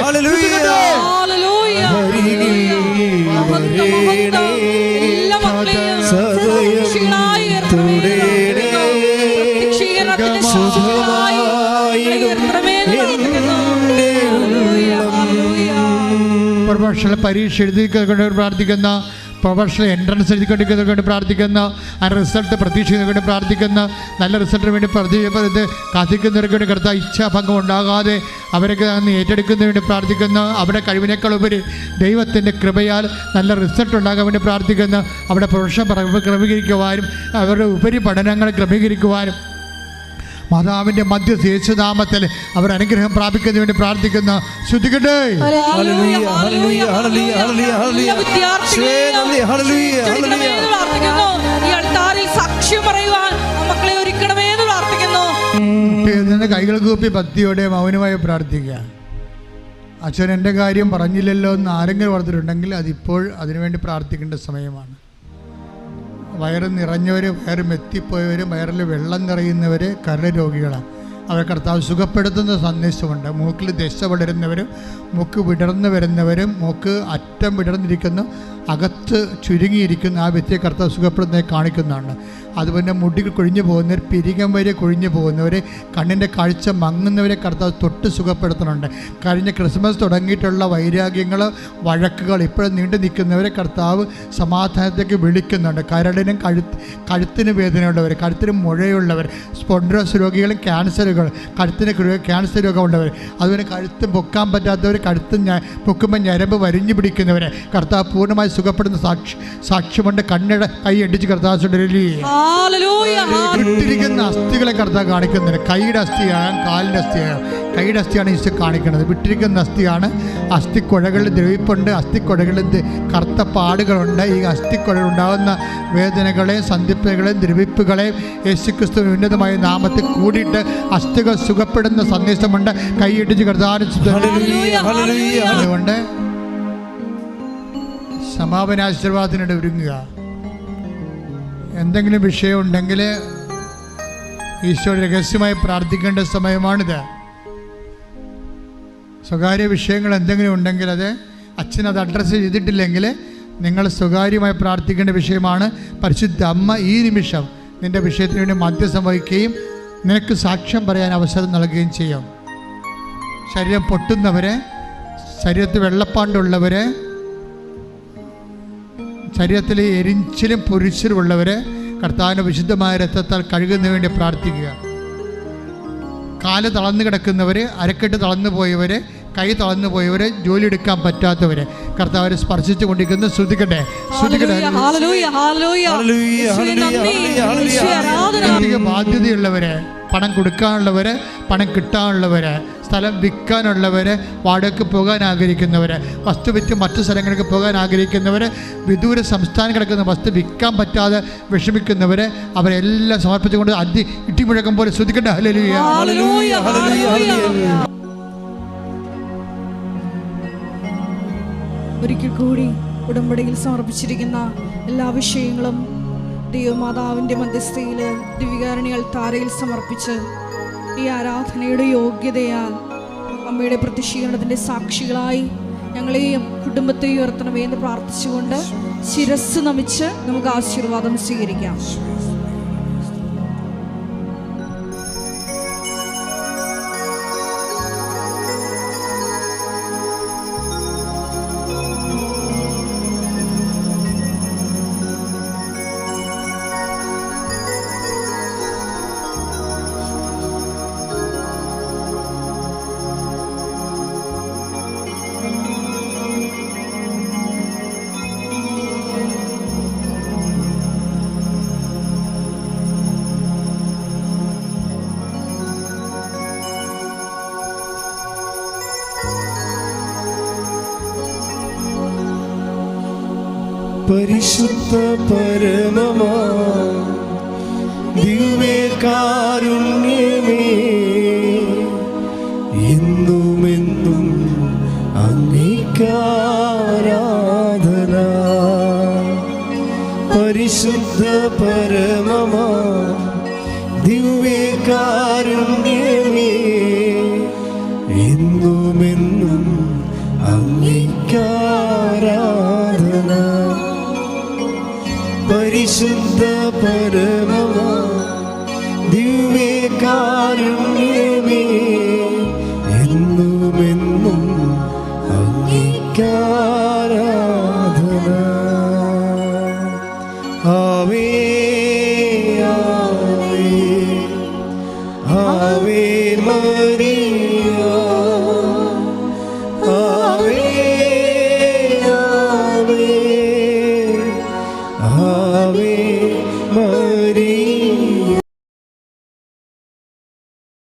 പ്രൊഫഷണൽ പരീക്ഷ എഴുതിക്കൊണ്ട് പ്രാർത്ഥിക്കുന്ന, പ്രൊഫഷണൽ എൻട്രൻസ് എഴുതിക്കൊണ്ടിരിക്കുന്നതിന് വേണ്ടി പ്രാർത്ഥിക്കുന്ന, ആ റിസൾട്ട് പ്രതീക്ഷിക്കുന്നതിന് വേണ്ടി പ്രാർത്ഥിക്കുന്ന, നല്ല റിസൾട്ടിന് വേണ്ടി കാത്തിക്കുന്നവർക്ക് വേണ്ടി കർത്താവ് ഇച്ഛാഭംഗം ഉണ്ടാകാതെ അവരൊക്കെ ഏറ്റെടുക്കുന്നതിന് വേണ്ടി പ്രാർത്ഥിക്കുന്നു. അവരുടെ കഴിവിനേക്കാൾ ഉപരി ദൈവത്തിൻ്റെ കൃപയാൽ നല്ല റിസൾട്ട് ഉണ്ടാകാൻ വേണ്ടി പ്രാർത്ഥിക്കുന്നു. അവിടെ പ്രൊഫഷൻ ക്രമീകരിക്കുവാനും അവരുടെ ഉപരിപഠനങ്ങൾ ക്രമീകരിക്കുവാനും മാതാവിന്റെ മധ്യസ്ഥ യേശുനാമത്തിൽ അവർ അനുഗ്രഹം പ്രാപിക്കുന്നതിന് വേണ്ടി പ്രാർത്ഥിക്കുന്ന. ശ്രുതികട്ടെ. കൈകൾ കൂപ്പി ഭക്തിയോടെ മൗനമായി പ്രാർത്ഥിക്കുക. അച്ഛൻ എൻ്റെ കാര്യം പറഞ്ഞില്ലല്ലോ എന്ന് ആരെങ്കിലും ഓർത്തിട്ടുണ്ടെങ്കിൽ അതിപ്പോൾ അതിനുവേണ്ടി പ്രാർത്ഥിക്കേണ്ട സമയമാണ്. വയറ് നിറഞ്ഞവർ, വയറ് മെത്തിപ്പോയവർ, വയറിൽ വെള്ളം നിറയുന്നവർ കരൾ രോഗികളാണ്. അവരെ കർത്താവ് സുഖപ്പെടുത്തുന്ന സന്ദേശമുണ്ട്. മൂക്കിൽ ദശ വളരുന്നവരും മൂക്ക് വിടർന്നു വരുന്നവരും മൂക്ക് അറ്റം വിടർന്നിരിക്കുന്ന അകത്ത് ചുരുങ്ങിയിരിക്കുന്ന ആ വ്യക്തിയെ കർത്താവ് സുഖപ്പെടുന്നതായി കാണിക്കുന്നതാണ്. അതുപോലെ മുടികൾ കൊഴിഞ്ഞു പോകുന്നവർ, പിരികം വരെ കൊഴിഞ്ഞു പോകുന്നവർ, കണ്ണിൻ്റെ കാഴ്ച മങ്ങുന്നവരെ കർത്താവ് തൊട്ട് സുഖപ്പെടുത്തുന്നുണ്ട്. കഴിഞ്ഞ ക്രിസ്മസ് തുടങ്ങിയിട്ടുള്ള വൈരാഗ്യങ്ങൾ, വഴക്കുകൾ ഇപ്പോഴും നീണ്ടു നിൽക്കുന്നവരെ കർത്താവ് സമാധാനത്തേക്ക് വിളിക്കുന്നുണ്ട്. കരടിനും കഴുത്തിന് വേദനയുള്ളവർ, കഴുത്തിന് മുഴയുള്ളവർ, സ്പോണ്ടിലോസിസ് രോഗികളും ക്യാൻസറുകൾ, കഴുത്തിന് ക്യാൻസർ രോഗമുള്ളവർ, അതുപോലെ കഴുത്ത് പൊക്കാൻ പറ്റാത്തവർ, കഴുത്ത് പൊക്കുമ്പോൾ ഞരമ്പ് വരിഞ്ഞു പിടിക്കുന്നവരെ കർത്താവ് പൂർണ്ണമായി സുഖപ്പെടുന്ന സാക്ഷ്യമുണ്ട്. കണ്ണിടെ കൈ അടിച്ച് കർത്താവ് വിട്ടിരിക്കുന്ന അസ്ഥികളെ കർത്താവ് കാണിക്കുന്നുണ്ട്. കൈയുടെ അസ്ഥിയാണ്, കാലിൻ്റെ അസ്ഥിയാണ്. കൈയുടെ അസ്ഥിയാണ് ഈശോ കാണിക്കുന്നത്. വിട്ടിരിക്കുന്ന അസ്ഥിയാണ്. അസ്ഥിക്കുഴകളിൽ ദ്രവിപ്പുണ്ട്, അസ്ഥിക്കുഴകളിൽ കറുത്ത പാടുകളുണ്ട്. ഈ അസ്ഥിക്കുഴകൾ ഉണ്ടാകുന്ന വേദനകളെയും സന്ധിപ്പുകളെയും ദ്രവിപ്പുകളെയും യേശുക്രിസ്തു ഉന്നതമായ നാമത്തിൽ കൂടിയിട്ട് അസ്ഥികൾ സുഖപ്പെടുന്ന സന്ദേശമുണ്ട്. കൈയിടിച്ച് കർത്താവ്. അതുകൊണ്ട് സമാപനാശീർവാദത്തിനിടെ ഒരുങ്ങുക. എന്തെങ്കിലും വിഷയമുണ്ടെങ്കിൽ ഈശോയുടെ രഹസ്യമായി പ്രാർത്ഥിക്കേണ്ട സമയമാണിത്. സ്വകാര്യ വിഷയങ്ങൾ എന്തെങ്കിലും ഉണ്ടെങ്കിൽ അത് അച്ഛനത് അഡ്രസ്സ് ചെയ്തിട്ടില്ലെങ്കിൽ നിങ്ങൾ സ്വകാര്യമായി പ്രാർത്ഥിക്കേണ്ട വിഷയമാണ്. പരിശുദ്ധ അമ്മ ഈ നിമിഷം നിൻ്റെ വിഷയത്തിന് വേണ്ടി മധ്യസ്ഥം വഹിക്കുകയും നിനക്ക് സാക്ഷ്യം പറയാൻ അവസരം നൽകുകയും ചെയ്യും. ശരീരം പൊട്ടുന്നവരെ, ശരീരത്തിൽ വെള്ളപ്പാണ്ടുള്ളവരെ, ശരീരത്തിൽ എരിച്ചിലും പൊരിച്ചിലും ഉള്ളവരെ കർത്താവിൻ്റെ വിശുദ്ധമായ രക്തത്താൽ കഴുകുന്നതിന് വേണ്ടി പ്രാർത്ഥിക്കുക. കാല് തളർന്നു കിടക്കുന്നവർ, അരക്കെട്ട് തളർന്നു പോയവർ, കൈ തളർന്നു പോയവർ, ജോലി എടുക്കാൻ പറ്റാത്തവർ കർത്താവിനെ സ്പർശിച്ചു കൊണ്ടിരിക്കുന്നു. ശ്രുതിക്കട്ടെ, ശ്രുതിക്കട്ടെ. ബാധ്യതയുള്ളവരെ, പണം കൊടുക്കാനുള്ളവർ, പണം കിട്ടാനുള്ളവർ, സ്ഥലം വിൽക്കാനുള്ളവർ, വാടകയ്ക്ക് പോകാൻ ആഗ്രഹിക്കുന്നവർ, വസ്തു വിറ്റ് മറ്റു സ്ഥലങ്ങൾക്ക് പോകാൻ ആഗ്രഹിക്കുന്നവർ, വിദൂര സംസ്ഥാനം കിടക്കുന്ന വസ്തു വിൽക്കാൻ പറ്റാതെ വിഷമിക്കുന്നവർ, അവരെല്ലാം സമർപ്പിച്ചുകൊണ്ട് ഇട്ടിമുഴക്കം പോലെ ശ്രുതിക്കട്ടെ. ഹല്ലേലൂയ, ഹല്ലേലൂയ, ഹല്ലേലൂയ. ഒരിക്കൽ കൂടി ഉടമ്പടിയിൽ സമർപ്പിച്ചിരിക്കുന്ന എല്ലാ വിഷയങ്ങളും ദൈവമാതാവിൻ്റെ മധ്യസ്ഥയിൽ ദിവ്യകാരുണ്യ അൾത്താരയിൽ സമർപ്പിച്ച് ഈ ആരാധനയുടെ യോഗ്യതയാൽ അമ്മയുടെ പ്രത്യക്ഷീകരണത്തിൻ്റെ സാക്ഷികളായി ഞങ്ങളെയും കുടുംബത്തെയും ഉയർത്തണമേ എന്ന് പ്രാർത്ഥിച്ചുകൊണ്ട് ശിരസ് നമിച്ച് നമുക്ക് ആശീർവാദം സ്വീകരിക്കാം. പരിശുദ്ധ പരമമാ ദിവ്യകാരുണ്യമേ പരിശുദ്ധ പരമമാ ദിവ്യകാരുണ്യമേ, എന്നുമെന്നും അങ്ങേക്കാരാധന. പരിശുദ്ധ പരമ